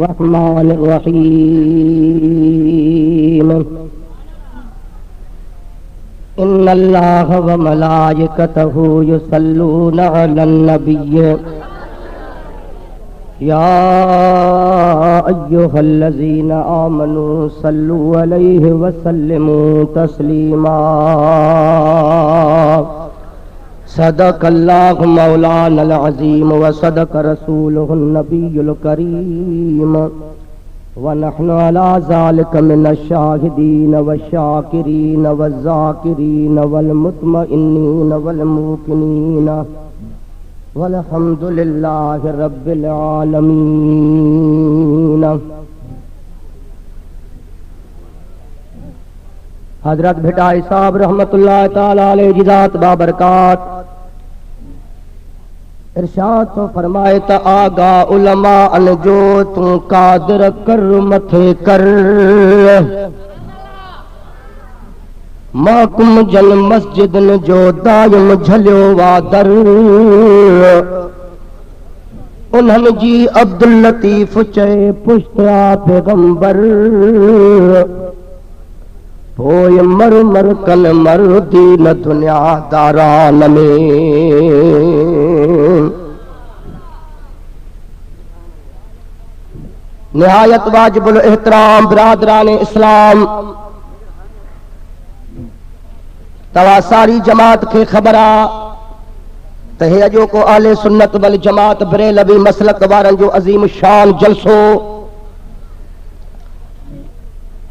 रहमानिर्रहीम। इन्नल्लाह व मलाइकतहु युसल्लूना अलन नबिय्य या अय्युहल्लज़ीना आमनू सल्लू अलैहि व सल्लिमू तस्लीमा। सदक़ल्लाहु मौलानल अज़ीम व सदक़ रसूलुहुन नबियुल करीम व नहनु अला ज़ालिका मिनश शाहिदीन व शाकिरीन व ज़ाकिरीन वल मुतमइन्नीन वल मूक़िनीन वल्हम्दुलिल्लाहि रब्बिल आलमीन। हजरत भिटाई साहब रहमतुल्लाह ताला अलैहि जिज़ात बाबरकात इरशाद तो फरमाए त आगा उलमा अन जो तू कादर कर मथे कर माकुम जन मस्जिद न जो दायम झलियो वादर उन्हनि जी अब्दुल लतीफ चए पुश्ता पैगंबर पोइ मर मर कल मर दीन दुनिया दारान में। निहायत वाजिबुल एहतराम बिरादरान इस्लाम, तवा सारी जमात के खबर आ त हे अजो को आले सुन्नत वल जमात बरेलवी मसलक वारन जो अजीम शान जलसो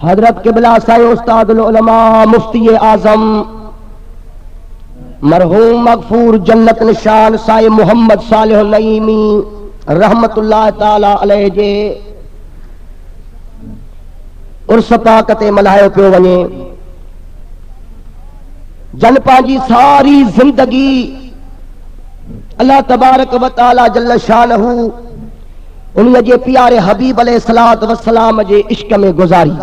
हजरत क़िबला साईं उस्तादुल उलमा मुफ्ती आज़म मरहूम मगफूर जन्नत निशान साईं मोहम्मद सालिह नईमी रहमतुल्लाह ताला अलैहि जे उर्स पाक ते मल्हायो पियो वञे। जन पंहिंजी सारी जिंदगी अल्लाह तबारक व तआला जल्ल शानहू उन्हीअ जे प्यारे हबीब अलैहिस्सलात वस्सलाम जे इश्क में गुज़ारी।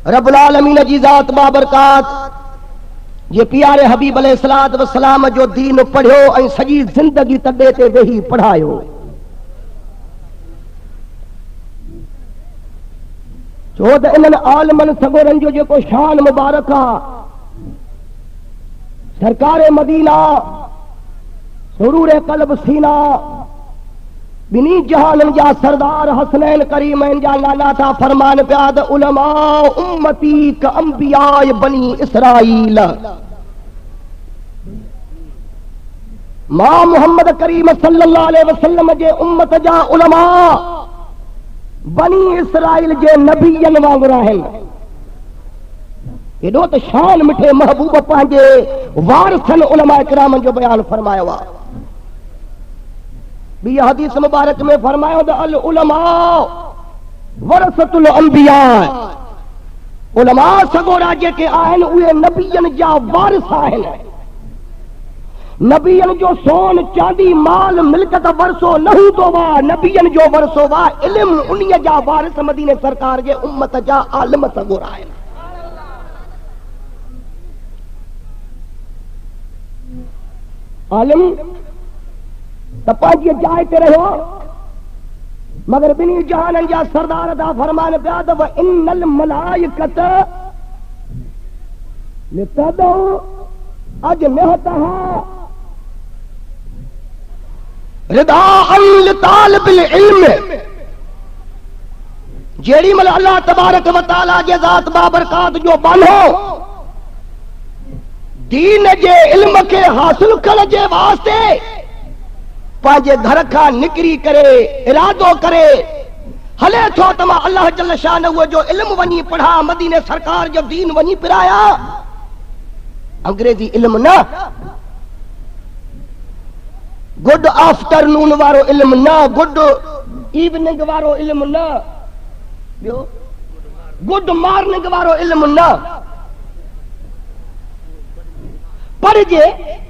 रब्बुल आलमीन जी ज़ात बाबरकात जे प्यारे हबीब अलैहिस्सलात वस्सलाम जो दीन पढ़ियो ऐं सॼी ज़िंदगी तॾे ते वेही पढ़ायो। छो त इन्हनि आलमनि सगोरनि जो जेको शान मुबारक आहे सरकारे मदीना सुरूरे कल्ब सीना बिनी जहानन जा सरदार हसनैन करीमैन जा नाला था फरमान पिया त उलमा उम्मती क अंबिया बनी इसराइल। मां मोहम्मद करीम सल्लल्लाहु अलैहि वसल्लम जे उम्मत जा उलमा बनी इसराइल जे नबियन वांगुर आहिनि। एॾो त शान मिठे महबूब पंहिंजे वारिसन उलमा इकरामन जो बयान फरमायो आहे। ॿी हदीस मुबारक में फरमायो त अल उलमा वरसतुल अंबिया, उलमा सगोरा जेके आहिनि उहे नबियन जा वारिस आहिनि। नबियन जो सोन चांदी माल मिल्कत वरसो न हूंदो वा, नबियन जो वरसो वा इल्म। उन्हीअ जा वारिस मदीने सरकार जे उम्मत जा आलिम सगोरा आहिनि। आलिम त पंहिंजी जाइ ते रहियो मगर ॿिन्ही जहाननि जा सरदार था फरमान पिया त इन्नल मलाइकत लितदउ अजनिहतहा रिदाअन लितालिबिल इल्म। जेड़ी महिल अल्लाह तबारक व तआला जे ज़ात बाबरकात जो बानो दीन जे इल्म के हासिल करण जे वास्ते पंहिंजे घर खां निकिरी करे इरादो करे हले थो त मां अल्लाह जल शानहू जो इल्म वञी पढ़ा, मदीने सरकार जो दीन वञी पिराया। अंग्रेजी इल्म न, गुड आफ्टरनून वारो इल्म न, गुड इवनिंग वारो इल्म न, ॿियो गुड मॉर्निंग वारो इल्म न। पर जे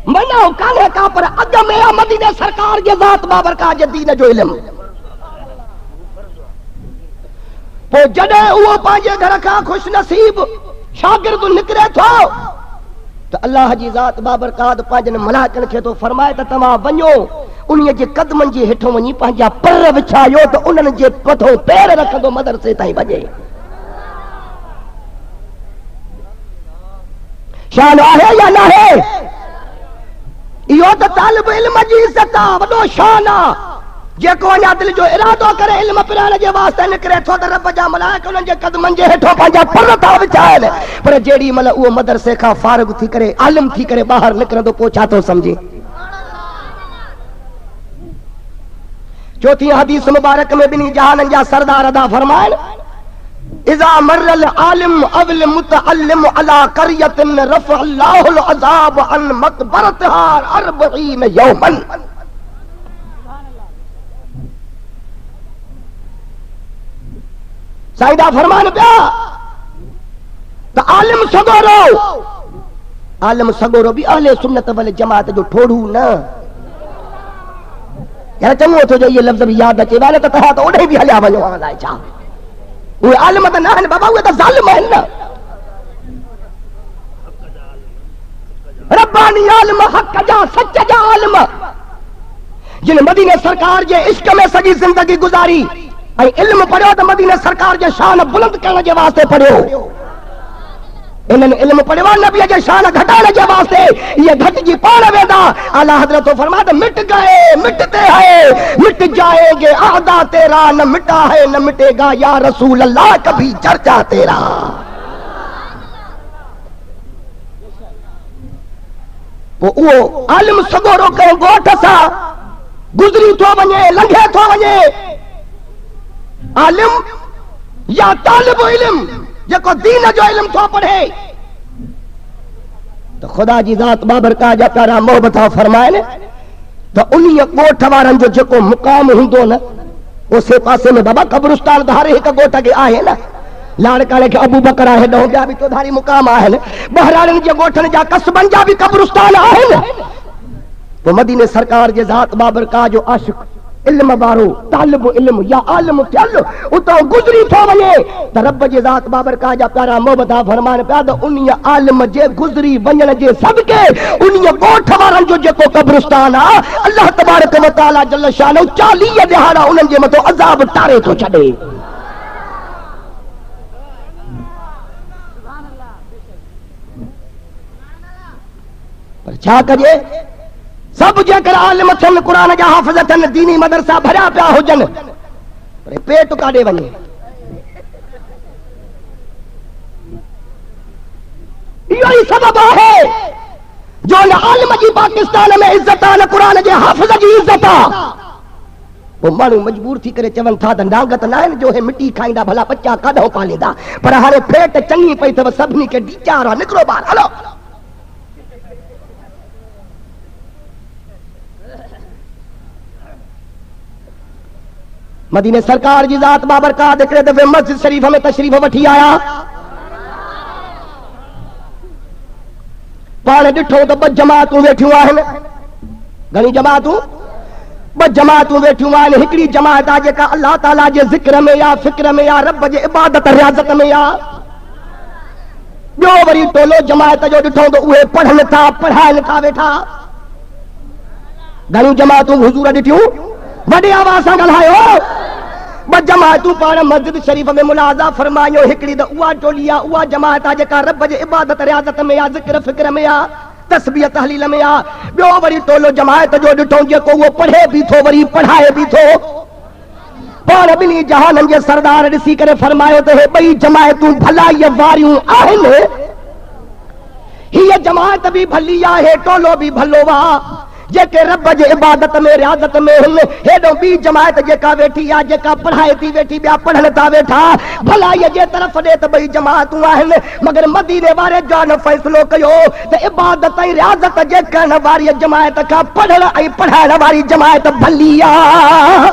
मना कान्हे का पर अद में मदीने सरकार जे ज़ात बाबरकात जे दीन जो इल्म। पोइ जॾहिं उहो पंहिंजे घर खां खुश नसीब शागिर्द निकिरे थो त अल्लाह जी ज़ात बाबरकात पंहिंजनि मलाइकनि खे थो फरमाए त तव्हां वञो उन जे कदमनि जे हेठों वञी पंहिंजा पर विछायो त उन्हनि जे मथों पैर रखंदो मदरसे ताईं वञे। शान आहे या न आहे? इहो त तालिब इल्म जी इज़त आहे, वॾो शान आहे। जेको अञा दिलि जो इरादो करे इल्म पिराइण जे वास्ते निकिरे थो त रब जा मलाइका उन्हनि जे कदमनि जे हेठों पंहिंजा पर था विछाइनि। पर जेॾी महिल उहो मदरसे खां फारिग थी करे आलिम थी करे ॿाहिरि निकिरंदो पोइ छा थो सम्झे? चौथी हदीस मुबारक में ॿिन्ही जहाननि जा सरदार अदा फरमाइनि इज़ा मर्रल आलिम अवल मुतअल्लिम अला क़रियतिन रफ़अ अल्लाहुल अज़ाब अन मक़बरतिहा 40 यौमन। साईदा फरमान पिया त आलिम सगोरो भी अहले सुन्नत वल जमात जो ठोड़ू न। यार चङो थो जो ये लफ़्ज़ भी याद अचे वाले त तव्हां त ओॾे बि हलिया वञो। अलाए छा उहे आलिम त न आहिनि बाबा, उहे त ज़ालिम आहिनि न। रब्बानी आलिम, हक़ जा सच जा आलिम, जिन मदीने सरकार जे इश्क में सॼी ज़िंदगी गुज़ारी ऐं इल्म पढ़ियो त मदीने सरकार जे शान बुलंद करण जे वास्ते पढ़ियो। इन्हनि इल्म पढ़ियो नबीअ जे शान घटाइण जे वास्ते, ये घटिजी पाण वेंदा। आला हज़रत फरमाया मिट गए मिटते हैं, मिट जाएंगे आदा तेरा, न मिटा है न मिटेगा या रसूल अल्लाह कभी चर्चा तेरा। वो आलिम सगोरो कंहिं ॻोठ सां गुज़री थो वञे, लंघे थो वञे। आलिम या तालिब इल्म जेको दीन जो इल्म थो पढ़े तो खुदा जी ज़ात बाबरकात जा प्यारा मोहब्बत फरमाइनि त उन्ही ॻोठ वारनि जो जेको मुक़ाम हूंदो न, उसे पासे में बाबा कब्रिस्तान त हर हिकु ॻोठ खे आहे न। लाड़काणे खे अबू बकर आहे, ॾहों ॿिया बि चौधारी मुक़ाम आहिनि। बहराणनि जे ॻोठनि जा कस्बनि जा बि कब्रिस्तान आहिनि। पोइ मदीने सरकार जे ज़ात बाबरकात जो आशिक़ इल्म वारो तालिब इल्म या आलिम थियल उतां गुज़री थो वञे त रब जे ज़ात बाबरकात जा प्यारा मोहब्बत फरमान पिया त उन आलिम जे गुज़री वञण जे सदके उन ॻोठ वारनि जो जेको कब्रिस्तान आहे, अल्लाह तबारक व तआला जल शानो 40 दिहाड़ा उन्हनि जे मथां अज़ाब टारे थो छॾे। पर छा कजे? सब जेकर आलिम थियनि, क़ुरान जा हाफ़िज़ थियनि, दीनी मदरसा भरिया पिया हुजनि, पर पेट काॾे वञे? इहो ई सबब आहे जो न आलिम जी पाकिस्तान में इज़त आहे, न क़ुरान जे हाफ़िज़ जी इज़त आहे। पोइ माण्हू मजबूर थी करे चवनि था त नांग त न आहिनि जो हे मिटी खाईंदा, भला बच्चा काॾों पालींदा। पर हाणे पेट चङी पई अथव, सभिनी खे डीचार आहे, निकिरो ॿाहिरि हलो। मदीने सरकार जी ज़ात बाबरकात हिकिड़े दफ़े मस्जिद शरीफ में तशरीफ़ वठी आया। पाण ॾिठो त 2 जमातूं वेठियूं आहिनि। घणी जमातूं? 2 जमातूं वेठियूं आहिनि। हिकिड़ी जमात आहे जेका अल्लाह ताला जे ज़िक्र में या फ़िक्र में या रब जे इबादत रियाज़त में या। ॿियो वरी टोलो जमात जो ॾिठो त उहे पढ़नि था, पढ़ाइनि था वेठा। घणी जमातूं हुज़ूर ॾिठियूं? वॾे आवाज़ सां ॻाल्हायो। 2 जमातूं पाण मस्जिद शरीफ में मुलाज़ा फरमायो। हिकिड़ी त उहा टोली आहे, उहा जमात आहे जेका रब जे इबादत रियाज़त में या ज़िक्र फ़िक्र में या तस्बीह तहलील में या। ॿियो वरी टोलो जमात जो ॾिठो जेको उहो पढ़े बि थो, वरी पढ़ाए बि थो। पाण ॿिन्ही जहाननि जे सरदार ॾिसी करे फरमायो त हे 2 जमातूं भलाईअ वारियूं आहिनि। हीअ जमात बि भली आहे, टोलो बि भलो आहे, जेके रब जे इबादत में रियाज़त में हिन। हेॾो ॿी जमात जेका वेठी आहे, जेका पढ़ाए थी वेठी, ॿिया पढ़नि था वेठा। भलाईअ जे तरफ़ ॾे त 2 जमातूं आहिनि, मगर मदीने वारे जान फ़ैसिलो कयो त इबादत ऐं रियाज़त जे करण वारी जमात खां पढ़ण ऐं पढ़ाइण वारी जमात भली आहे।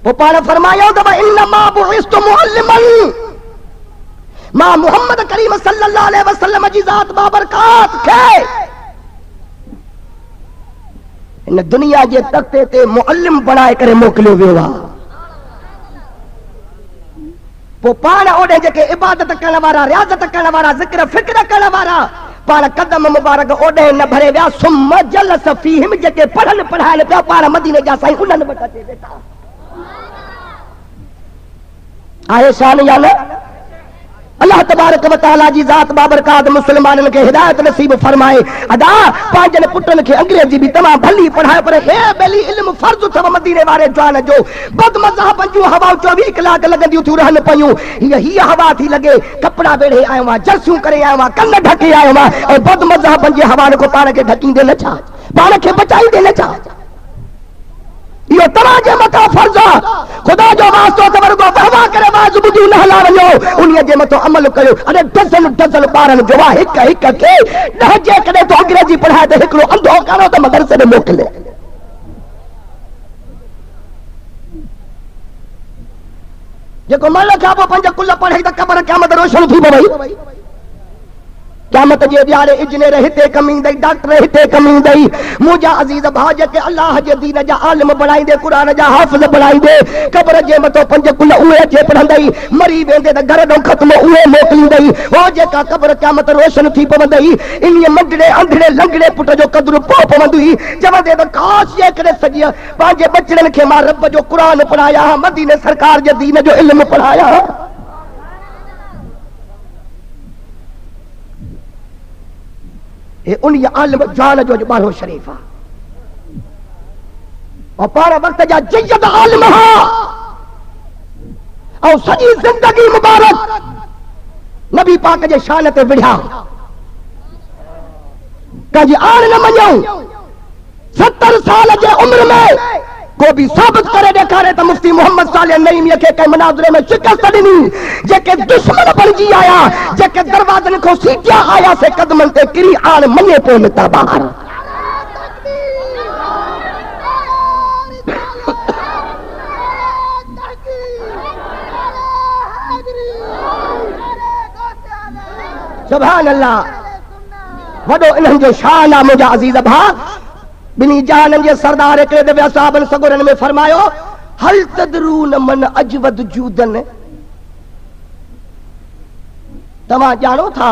पोइ पाण फरमायो त इन्नमा बुइस्तु मुअल्लिमन, मां मोहम्मद करीम सल्लल्लाहु अलैहि वसल्लम जी ज़ात बाबरकात खे इन दुनिया जे तख़्ते ते मुअल्लिम बणाए करे मोकिलियो वियो आहे। पोइ पाण ओॾे जेके इबादत करण वारा, रियाज़त करण वारा, ज़िक्र फ़िक्र करण वारा, पाण कदम मुबारक ओॾे न भरे विया सुम जलस फीहिम जेके पढ़न पढ़ाइनि पिया पाण मदीने जा साईं उन्हनि वटि अचे वेठा आहे शान या न अल्लाह तबारक व तआला जी ज़ात बाबरकात मुसलमाननि खे हिदायत नसीब फरमाए अदा पंहिंजनि पुटनि खे अंग्रेजी बि तमामु भली पढ़ाए पर हे बेली इल्म फर्ज़ अथव मदीने वारे जवान जो बद मज़हबनि जूं हवाऊं 24 कलाक लॻंदियूं थियूं रहनि पयूं हीअ हवा थी लॻे कपिड़ा वेढ़े आयो आहियां जर्सियूं करे आयो आहियां कन ढके आयो आहियां ऐं बद मज़हबनि जे हवा को पाण खे ढकींदे न छा पाण खे बचाईंदे न छा यो तव्हां जे मथां फर्ज़ आहे खुदा जो वास्तो त वरगो वहवा करे वाज़ ॿुधी न हला वञो उन्हीअ जे मथां अमल कयो अरे डज़न डज़न ॿारनि जो आहे हिक हिक खे ॾह जे कॾहिं तो अंग्रेजी पढ़ाए त हिकिड़ो अंधो करो त मदरसे में मोकिले जेको मल खां पोइ 5 कुल पढ़े त क़बर क़यामत रोशन थी पई क़यामत जे ॾियारे इंजीनियर हिते कम ईंदई डॉक्टर हिते कम ईंदई मुंहिंजा अज़ीज़ भाउ जेके अल्लाह जे दीन जा आलिम बणाईंदे क़ुरान जा हाफ़िज़ बणाईंदे क़बर जे मथां 5 कुल उहे अचे पढ़ंदई मरी वेंदे त घर ॾों ख़त्म उहे मोकिलींदई हो जेका क़बर क़यामत रोशन थी पवंदई इन मंडड़े अंधड़े लंगड़े पुट जो क़दुरु पोइ पवंदी चवंदे त काश जे करे सॼी पंहिंजे बचड़नि खे मां रब जो क़ुरान पढ़ाया मदीने सरकार जे दीन जो इल्म पढ़ाया ये उन आलिम जान जो बारो शरीफ है और पार वक्त जा जयद आलिम हा और सजी जिंदगी मुबारक नबी पाक जे शान ते विढ़िया कजी आन न मञो 70 साल जे उम्र में को भी साबित करे ॾेखारे त मुफ्ती मोहम्मद साले नईमीअ खे कंहिं मुनाज़रे में शिकस्त ॾिनी जेके दुश्मन बणिजी आया जेके दरवाज़नि खां सीटिया आया से कदमनि ते किरी आण मञे पियो निकिता ॿाहिरि सुभान अल्लाह वॾो इन्हनि जो शान आहे मुंहिंजा अज़ीज़ भाउ बिनी जहाननि जे सरदार हिकिड़े दफ़े साहबनि सगुरनि में फरमायो हल तदरून मन अजवद जूदन तव्हां ॼाणो था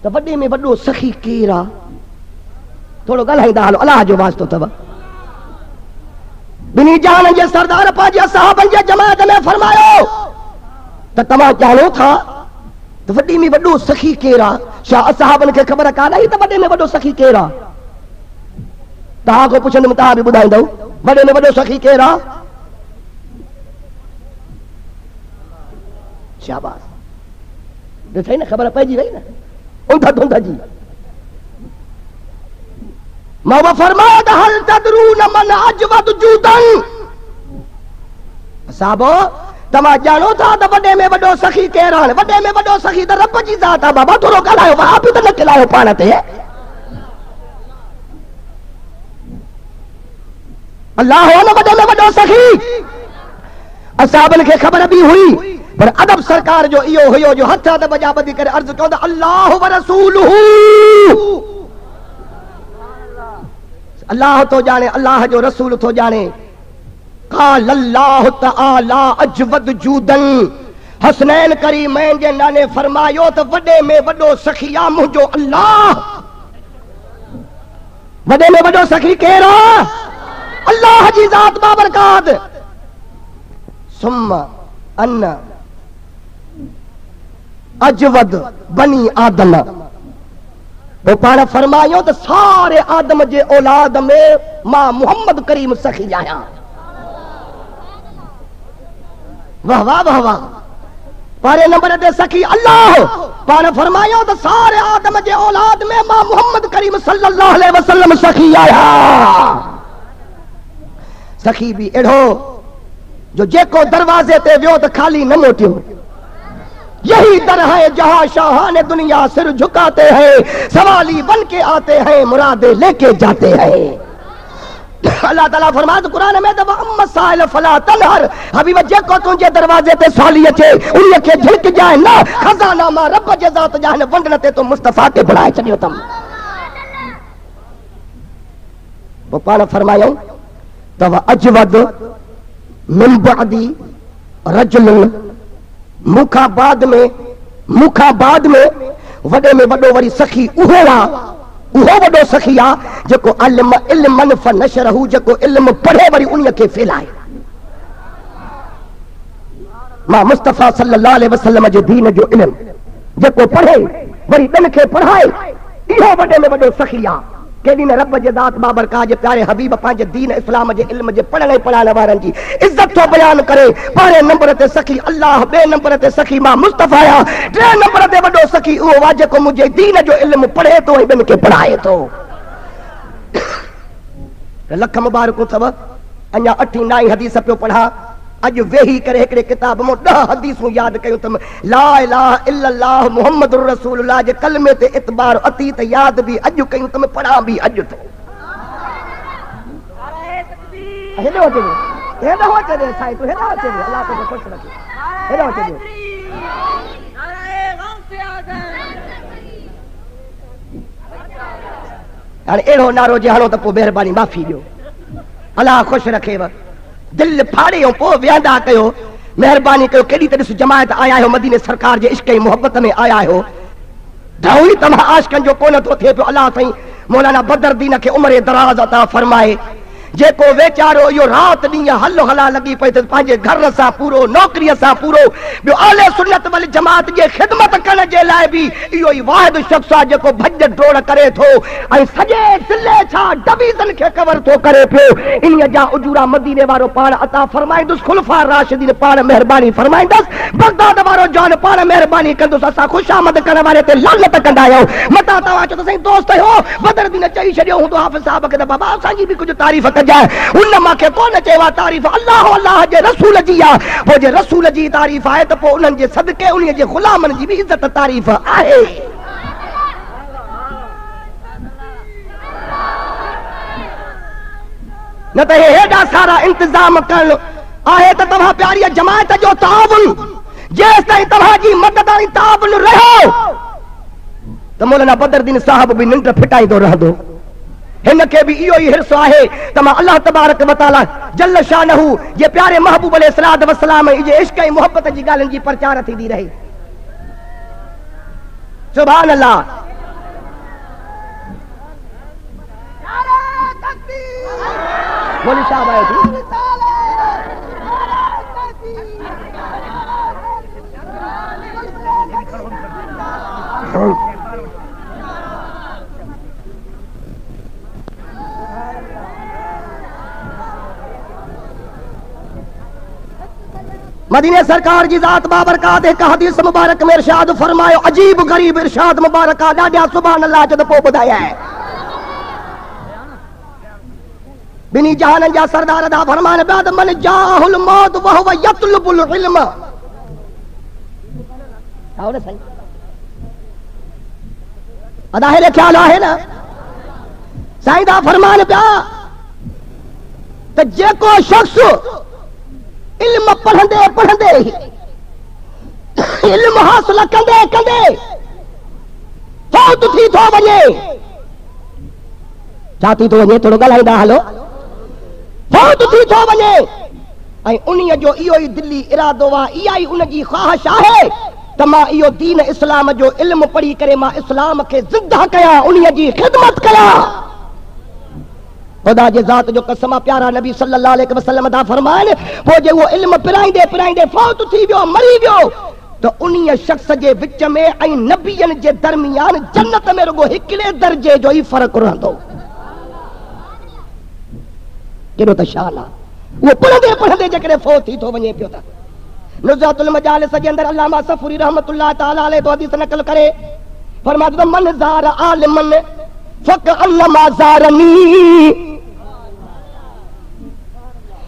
त वॾे में वॾो सखी केरु आहे थोरो ॻाल्हाईंदा हलो अलाह जो वास्तो अथव बिनी जहाननि जे सरदार पंहिंजे साहबनि जे जमात में फरमायो त तव्हां ॼाणो था त वॾे में वॾो सखी केरु आहे छा साहबनि खे ख़बर कान्हे त वॾे में वॾो सखी केरु आहे तव्हां को पुछंदुमि तव्हां बि ॿुधाईंदव वॾे में वॾो सखी केरु आहे शाबाश ॾिठई न ख़बर पइजी वई न उंध धुंध जी मां फरमायो त हल तदरून मन अजवद जूदन साहबो तव्हां ॼाणो था त वॾे में वॾो सखी केरु आहे वॾे में वॾो सखी त रब जी ज़ात आहे बाबा थोरो ॻाल्हायो वाह बि त न खिलायो पाण ते अल्लाह हो न वॾे में वॾो सखी असाबनि खे ख़बर बि हुई पर अदब सरकार जो इहो हुयो जो हथ अदब जा ॿधी करे अर्ज़ कयो त अल्लाह व रसूलुहू अल्लाह तो जाने अल्लाह जो रसूल तो जाने क़ाल अल्लाह तआला अजवद जूदन हसनैन करीमैन जे नाले फरमायो त वॾे में वॾो सखी आहे मुंहिंजो अल्लाह वॾे में वॾो सखी केरु आहे अल्लाह जी ज़ात बाबरकात सुम्मा अन्न अजवद बनी आदम वो पाण फरमायो तो सारे आदम जे औलाद में मां मोहम्मद करीम सखी आया वाह वाह वाह वाह पारे नंबर ते सखी अल्लाह पाण फरमायो तो सारे आदम जे औलाद में मां मोहम्मद करीम सल्लल्लाहु अलैहि वसल्लम सखी आया सखी भी एड़ो जो जेको दरवाजे ते वियो तो खाली न मोटियो यही दर है जहां शाहान दुनिया सिर झुकाते हैं सवाली बन के आते हैं मुरादे लेके जाते हैं अल्लाह ताला फरमात कुरान में तो अम्मा साइल फला तनहर हबीब जेको तुझे दरवाजे ते साली अचे उन्हीअ खे झिलक जाए ना खजाना मां रब जे ज़ात जान वंडण ते तो मुस्तफा के बुलाए छॾियो तम वो पाण फरमायो तव अजवद मिन बअदी रजुल मुखा बाद में वडे में वडो वरी सखी उहो वडो सखी आ जेको इल्म फनशरहु, जेको इल्म पढ़े वरी उन के फैलाए। मां मुस्तफा सल्लल्लाहु अलैहि वसल्लम जे दीन जो इल्म जेको पढ़े वरी ॿियनि खे पढ़ाए, इहो वडे में वडो सखी आ। केॾी न रब जे ज़ात बाबरकात जे प्यारे हबीब पंहिंजे दीन इस्लाम जे इल्म जे पढ़ण पढ़ाइण वारनि जी इज्जत थो बयान करे। पहिरें नंबर ते सखी अल्लाह, ॿिए नंबर ते सखी मां मुस्तफा आ, टे नंबर ते वडो सखी उहो आहे जेको मुंहिंजे दीन जो इल्म पढ़े थो ऐं ॿियनि खे पढ़ाए थो। लख मुबारकूं अथव। अञा 8-9 हदीस पियो पढ़ा। अॼु वेही करे हिकिड़े किताब में 10 हदीसूं यादि कयूं त ला इलाहा इल्लल्लाह मुहम्मदुर रसूलुल्लाह जे कलमे ते इतबार अती त यादि बि अॼु कयूं त पढ़ा बि अॼु थो। हेॾो अचे हेॾो अचे साईं, तूं हेॾो अचे, अलाह तोखे ख़ुशि रखे, हेॾो अचे। हाणे अहिड़ो नारो जे हणो त पोइ महिरबानी माफ़ी ॾियो, अलाह ख़ुशि रखेव। दिल फाड़े ऐं पोइ विहंदा कयो, महिरबानी कयो। केॾी त ॾिस जमायत आया आहियो, मदीने सरकार जे इश्क ऐं मोहब्बत में आया आहियो। ढौई तव्हां आशिकनि जो कोन थो थिए पियो। अलाह साईं मौलाना बदरुद्दीन खे उमिरि दराज़ अता फरमाए। जेको वेचारो इहो राति ॾींहुं हलो हला लॻी पई त पंहिंजे घर सां पूरो, नौकरीअ सां पूरो, ॿियो आले सुन्नत वल जमात जे ख़िदमत करण जे लाइ बि इहो ई वाहिद शख़्स आहे जेको भॼ डोड़ करे थो ऐं सॼे ज़िले छा डिवीज़न खे कवर थो करे पियो। इन्हीअ जा उजूरा मदीने वारो पाण अता फरमाईंदुसि, खुलफा राशिदीन पाण महिरबानी फरमाईंदुसि, बगदाद वारो जॉन पाण महिरबानी कंदुसि। असां ख़ुशामद करण वारे ते लानत कंदा आहियूं। मता तव्हां चओ त साईं दोस्त हो बदरुद्दीन चई छॾियो हूंदो हाफ़िज़ साहब खे त बाबा असांजी बि कुझु तारीफ़ कजांइ। उन मूंखे कोन चयो तारीफ़ अल्लाह अल्लाह जे रसूल जी आहे। पोइ जे रसूल जी तारीफ़ आहे त पोइ उन्हनि जे सदके उन जे ग़ुलामनि जी बि इज़त तारीफ़ आहे। न त हेॾा सारा इंतज़ाम करण आहे त तव्हां प्यारी जमायत जो ताउन जेसि ताईं तव्हांजी मदद ऐं ताउन रहियो त मौलाना बदरुद्दीन साहब बि निंड फिटाईंदो रहंदो। हिन खे बि इहो ई हिर्सो आहे त मां अल्लाह तबारक व तआला जल शानहू जे प्यारे महबूब अलैहिस्सलात वस्सलाम जे इश्क ऐं मोहब्बत जी ॻाल्हियुनि जी प्रचार थींदी रहे। सुभान अल्लाह। बोली साहब आए थी मदीने सरकार जी ज़ात बाबरकात एक हदीस मुबारक में इरशाद फरमायो, अजीब गरीब इरशाद मुबारक ॾाढा सुभान अल्लाह जो पोइ ॿुधाया है। बिनी जहाननि जा सरदार दा फरमान बाद मन जाहुल मौत व हुव यतलबुल इल्म। आओ ना सही अदा है ख्याल है ना साईं दा फरमान पिया त जेको शख्स इल्म पढ़ंदे पढ़ंदे इल्म हासिल कंदे कंदे फौत थी थो वञे। छा थी थो वञे? थोरो ॻाल्हाईंदा हलो। फौत थी थो वञे ऐं उन्हीअ जो इहो ई दिली इरादो आहे, इहा ई उनजी ख़्वाहिश आहे त मां इहो दीन इस्लाम जो इल्म पढ़ी करे मां इस्लाम खे ज़िंदा कयां, उन्हीअ जी ख़िदमत कयां। खुदा जे ज़ात जो कसम प्यारा नबी सल्लल्लाहु अलैहि वसल्लम दा फरमान पोइ जे उहो इल्म पिराईंदे पिराईंदे फौत थी वियो, मरी वियो त उन्हीअ शख्स जे विच में ऐं नबियनि जे दरमियान जन्नत में रुगो हिकिड़े दर्जे जो ई फ़र्क़ु रहंदो। केॾो त शान आहे। उहो पढ़ंदे पढ़ंदे जेकॾहिं फौत थी थो वञे पियो त नुज़ातुल मजालिस जे अंदरि अल्लामा सफ़ूरी रहमतुल्लाह तआला अलैहि तो हदीस नक़ल करे फरमातो त मन ज़ार आलिमन फक अल्लमा ज़ारनी।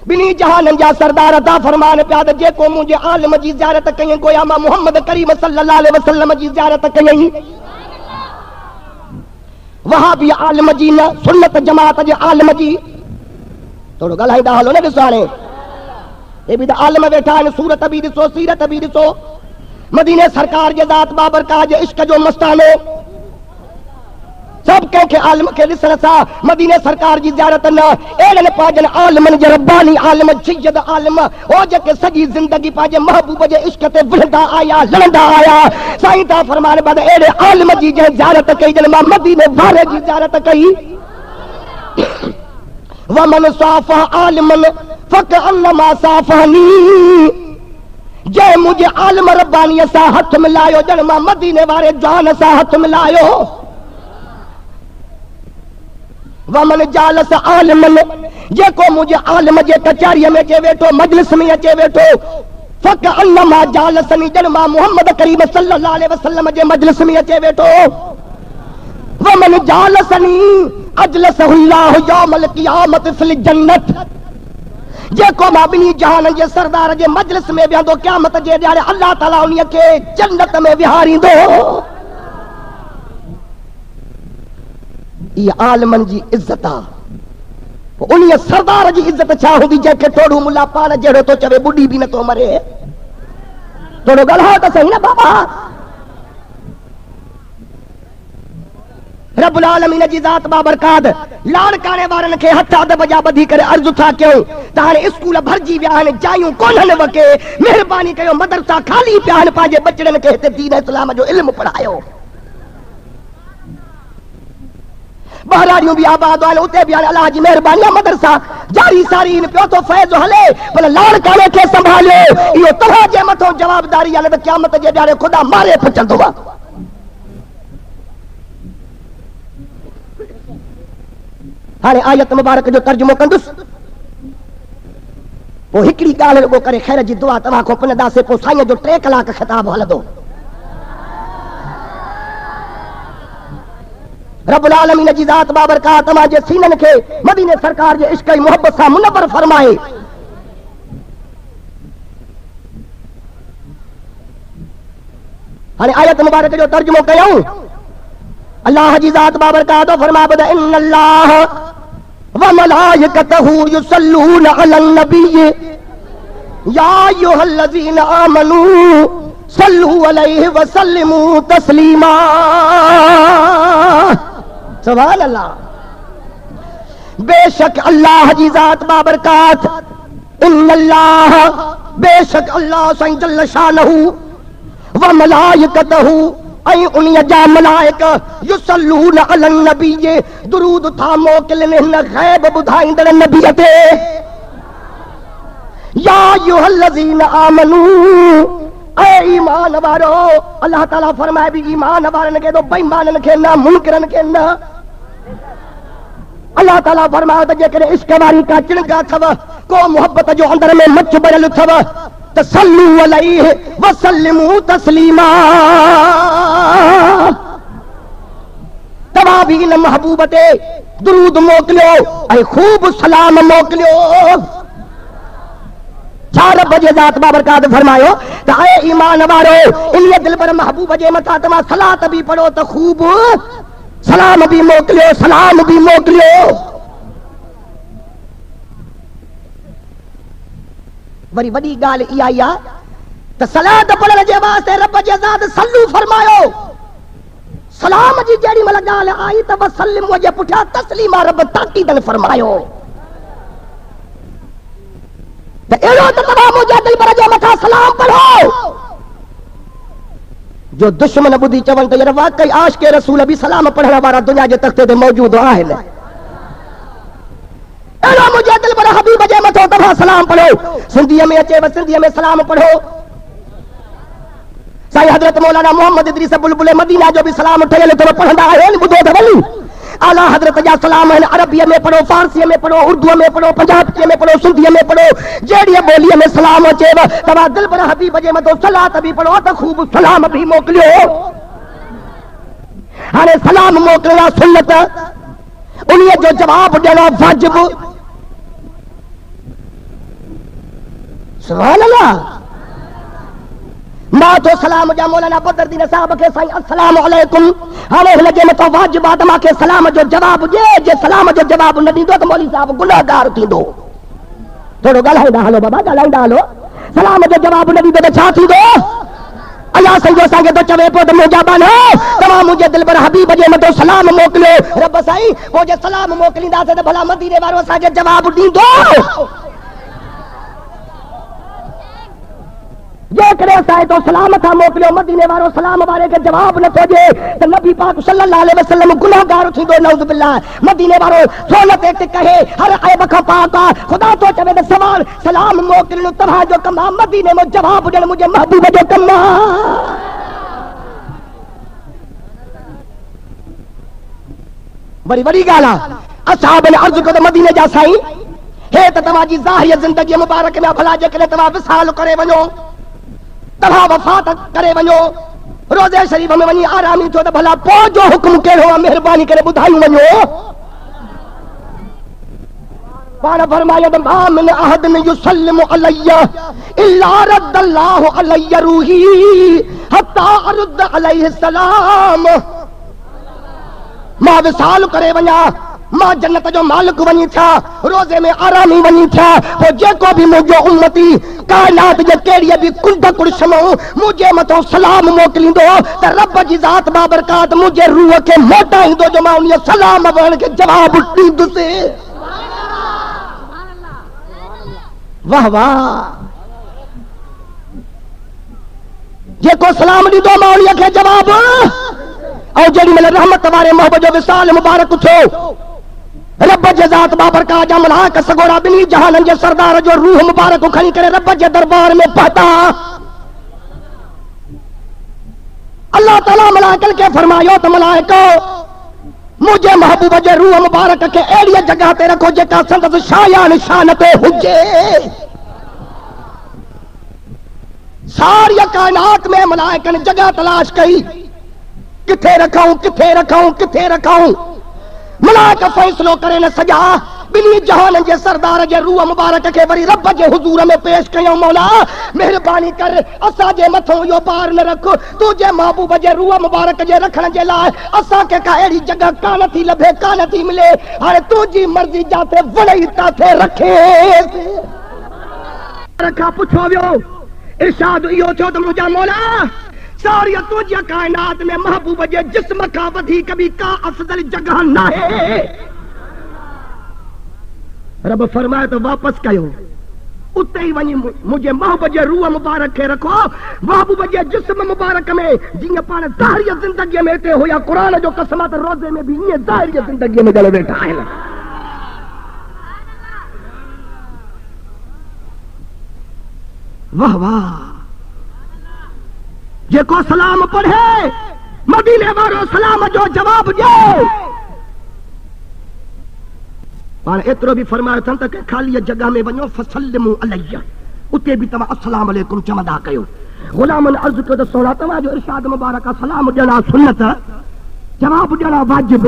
बिनी जहाननि जा सरदार अता फरमान पिया त जेको मुंहिंजे आलिम जी ज़ियारत कयईं गोया मां मुहम्मद करीम सल्लल्लाहु अलैहि वसल्लम जी ज़ियारत कयईं। वहाबी आलिम जी न, सुन्नत जमात जे आलिम जी। थोरो ॻाल्हाईंदा हलो न। ॾिसो हाणे हे बि त आलिम वेठा आहिनि, सूरत बि ॾिसो, सीरत बि ॾिसो। मदीने सरकार जे ज़ात बाबरकात जे इश्क जो मस्तानो सब के आलम के ॾिसण सां मदीने सरकार जी ज़ियारत न एड़न पाजन आलमन जे रब्बानी आलम सैयद आलम ओ जेके सॼी ज़िंदगी पंहिंजे महबूब जे इश्क ते विढ़ंदा आया लड़ंदा आया साईं ता फरमान बाद एड़े आलम जी जे ज़ियारत कई जन मां मदीने वारे जी ज़ियारत कई वमन साफ़ा आलमन फकअन्नमा साफ़नी जे मुझे आलम रब्बानी सां हथ मिलायो जन मां मदीने वारे जान सां हथ मिलायो वमन जालस आलमन जेको मुझे आलम जे कचहरीअ में अचे वेठो मजलिस में अचे वेठो फकअन्नमा जालसनी जन मां मोहम्मद करीम सल्लल्लाहु अलैहि वसल्लम जे मजलिस में अचे वेठो वमन जालसनी अजलसहुल्लाहु यौमल क़ियामत फिल जन्नत जेको मां बिनी जहान जे सरदार जे मजलिस में विहंदो क़यामत जे ॾियारे अल्लाह ताला उन्हीअ खे जन्नत में विहारींदो ये आलमन जी इज्जत आ उन्हीअ सरदार जी इज्जत छा हूंदी जंहिंखे टोड़ू मुला पाण जहिड़ो तो चवे बुढ़ी भी न तो मरे थोड़ो ॻाल्हायो त सही न बाबा रब्बुल आलमीन जी ज़ात बाबरकात लाड़काणे वारनि खे हथ अदब जा ॿधी करे अर्ज़ु था कयूं त हाणे स्कूल भरिजी विया आहिनि जायूं कोन्हनि वके महिरबानी कयो मदरसा खाली पिया आहिनि पंहिंजे बचड़नि खे हिते दीन इस्लाम जो इल्मु पढ़ायो बहराड़ियूं भी आबाद आहिनि उते भी हाणे अलाह जी महिरबानी मदरसा जारी सारी पियो थो फैज़ हले पर लाड़काणे खे संभालियो इहो तव्हांजे मथां जवाबदारी आहे न त क़यामत जे ॾियारे ख़ुदा मारे फिटंदो आहे हाणे आयत मुबारक जो तर्जुमो कंदुसि पोइ हिकिड़ी ॻाल्हि रुगो करे ख़ैर जी दुआ तव्हां खां पिनदासीं पोइ साईं जो 3 कलाक ख़िताब हलंदो रब्बुल आलमीन जी ज़ात बाबरकात तव्हां जे सीननि खे मदीने सरकार जे इश्क ऐं मोहब्बत सां मुनव्वर फरमाए हाणे आयत मुबारक जो तर्जुमो कयूं अल्लाह जी ज़ात बाबरकात फरमा बद इन्नल्लाह व मलाइकतहु युसल्लून अलन नबी या अय्युहल्लज़ीना आमनू सल्लू अलैहि व सल्लिमू तस्लीमा सुभान अल्लाह बेशक अल्लाह जी ज़ात बाबरकात इन्नल्लाह बेशक अल्लाह साईं जल्ल शानहू व मलाइकतहु ऐं उन्हीअ जा मलाइक युसल्लून अलन नबी दुरूद था मोकिलनि हिन ग़ैब ॿुधाईंदड़ नबीअ ते या अय्युहल्लज़ीना आमनू ऐ ईमान वारो अल्लाह ताला फरमाए भी ईमान वारनि खे बेईमाननि खे न मुनकिरनि खे न अल्लाह ताला फरमाए त जेकॾहिं इश्क वारी का चिणगा अथव को मोहब्बत जो अंदर में मच भरियल अथव त सल्लू अलैहि व सल्लिमू तस्लीमा तव्हां भी इन महबूब ते दुरूद मोकिलियो ऐं खूब सलाम मोकिलियो छा रब जे ज़ात बाबरकात फरमायो त ऐ ईमान वारो इन दिल पर महबूब जे मथां तव्हां सलात भी पढ़ो त खूब सलाम भी मोकिलियो सलाम भी मोकिलियो वरी वॾी ॻाल्हि इहा ई आहे त सलात पढ़ण जे वास्ते रब जे ज़ात सल्लू फरमायो सलाम जी जेॾी महिल ॻाल्हि आई त वसल्लिम जे पुठियां तस्लीमा रब ताक़ीदन फरमायो त अहिड़ो त तव्हां मुंहिंजे दिल पर जे मथां सलाम पढ़ो जो दुश्मन ॿुधी चवनि त यार वाकई आशिक़े रसूल भी सलाम पढ़ण वारा दुनिया जे तख़्ते ते मौजूद आहिनि अहिड़ो मुंहिंजे दिल पर हबीब जे मथां तव्हां सलाम पढ़ो सिंधीअ में अचेव सिंधीअ में सलाम पढ़ो साईं हज़रत मौलाना मोहम्मद इदरीस बुलबुल मदीना जो भी सलाम ठहियल अथव पढ़ंदा आहियो नी ॿुधो अथव नी आला हज़रत जा सलाम आहिनि अरबीअ में पढ़ो फारसीअ में पढ़ो उर्दूअ में पढ़ो पंजाबीअ में पढ़ो सिंधीअ में पढ़ो जहिड़ी ॿोलीअ में सलाम अचेव तव्हां दिल पर हबीब जे मथां सलात भी पढ़ो त खूब सलाम भी मोकिलियो हाणे सलाम मोकिलणु सुन्नत उन्हीअ जो जवाब ॾियणु वाजिब सुभान अल्लाह मां तो सलाम जा मौलाना बदरुद्दीन साहब के साईं अस्सलाम अलैकुम हाणे हिन जे मथां वाजिब आहे त मूंखे सलाम जो जवाब ॾिए जे सलाम जो जवाब न ॾींदो त मौली साहब गुनाहगार थींदो थोरो ॻाल्हाईंदा हलो बाबा ॻाल्हाईंदा हलो सलाम जो जवाब न ॾींदो त छा थींदो अल्लाह संजो संगे तो चवे पो तो मुझा बनो तमा मुझे दिल पर हबीब जे मतो सलाम मोकलो रब साईं वो जे सलाम मोकलींदा से भला मदीने वारो असांखे जवाब ॾींदो जेकॾहिं असांजे तो सलाम था मोकिलियो मदीने वारो सलाम वारे खे जवाब नथो ॾिए त नबी पाक सल्लल्लाहु अलैहि वसल्लम गुनाहगार थींदो नऊज़ बिल्लाह मदीने वारो सोन ते टिक है हर ऐब खां पाक आहे ख़ुदा तो चवे त सवाल सलाम मोकिलणु तव्हांजो कमु आहे मदीने में जवाब ॾियणु मुंहिंजे महबूब जो कमु आहे वरी वरी ॻाल्हि आहे असहाब ने अर्ज़ु कयो त मदीने जा साईं हे त तव्हांजी ज़ाहिरी ज़िंदगी मुबारक में भला जेकॾहिं तव्हां विसाल करे वञो तव्हां वफ़ात करे वञो रोज़े शरीफ़ में वञी आरामी थियो त भला पोइ जो हुक्म कहिड़ो आहे महिरबानी करे ॿुधायूं वञो पाण फरमायो त मा मिन अहदिन युसल्लिमु अलैया इल्ला रद्दल्लाहु अलैया रूही हत्ता अरुद अलैहि सलाम मां विसाल करे वञा मां जन्नत जो मालिक वञी था रोज़े में आरामी वञी था पोइ जेको बि मुंहिंजो उम्मती कायनात जे कहिड़ी बि कुंड कुड़शमो मुंहिंजे मथां सलाम मोकिलींदो त रब जी ज़ात बाबरकात मुंहिंजे रूह खे मोटाईंदो जो मां उन सलाम वण खे जवाब ॾींदुसि वाह वाह जेको सलाम ॾींदो मां उन खे जवाब और जेडी महिल रहमत वारे मोहब्बत जो विसाल मुबारक थियो रब जे ज़ात बाबरकात जा मलाइक सगोरा बिनी जहाननि जे सरदार जो रूह मुबारक खणी करे रब जे दरबार में पहुता अल्लाह ताला मलाइकनि खे फरमायो त मलाइको मुंहिंजे महबूब जे रूह मुबारक खे अहिड़ी जगह ते रखो जेका संदसि शायान शान ते हुजे सारी कायनात में मलाइकनि जगह तलाश कई किथे रखाऊं किथे रखाऊं किथे रखाऊं मलाइक फैसलो करे न सजा बिनी जहान जे सरदार जे रूह मुबारक के वरी रब जे हुजूर में पेश कयो मौला मेहरबानी कर असा जे मथो यो पार न रख तू जे महबूब जे रूह मुबारक जे रखण जे लाए असा के का एड़ी जगह कान थी लभे कान थी मिले हाणे तू जी मर्जी जाते वणई ताथे रखे रखा पुछो वियो इरशाद इहो थियो त मुंहिंजा मौला सारी तुझे कायनात में महबूब जे जिस्म का वधिक भी का अफजल जगह ना है रब फरमाए तो वापस कयो उते ही वनी मुझे महबूब जे रूह मुबारक के रखो महबूब जे जिस्म मुबारक में जिया पान ज़ाहिरी जिंदगी में ते होया कुरान जो कसम त रोजे में भी ये ज़ाहिरी जिंदगी में गले बैठा है वाह वाह जेको सलाम पढ़े मदीने वारो सलाम जो जवाब दे पाण एतिरो भी फरमायो अथनि त खाली जगह में वञो फसल्लिमु अलैया उते भी तव्हां अस्सलाम अलैकुम चवंदा कयो गुलामनि अर्ज़ु कयो त सोना तव्हांजो इरशाद मुबारक सलाम ॾियणा सुन्नत जवाब ॾियणा वाजिब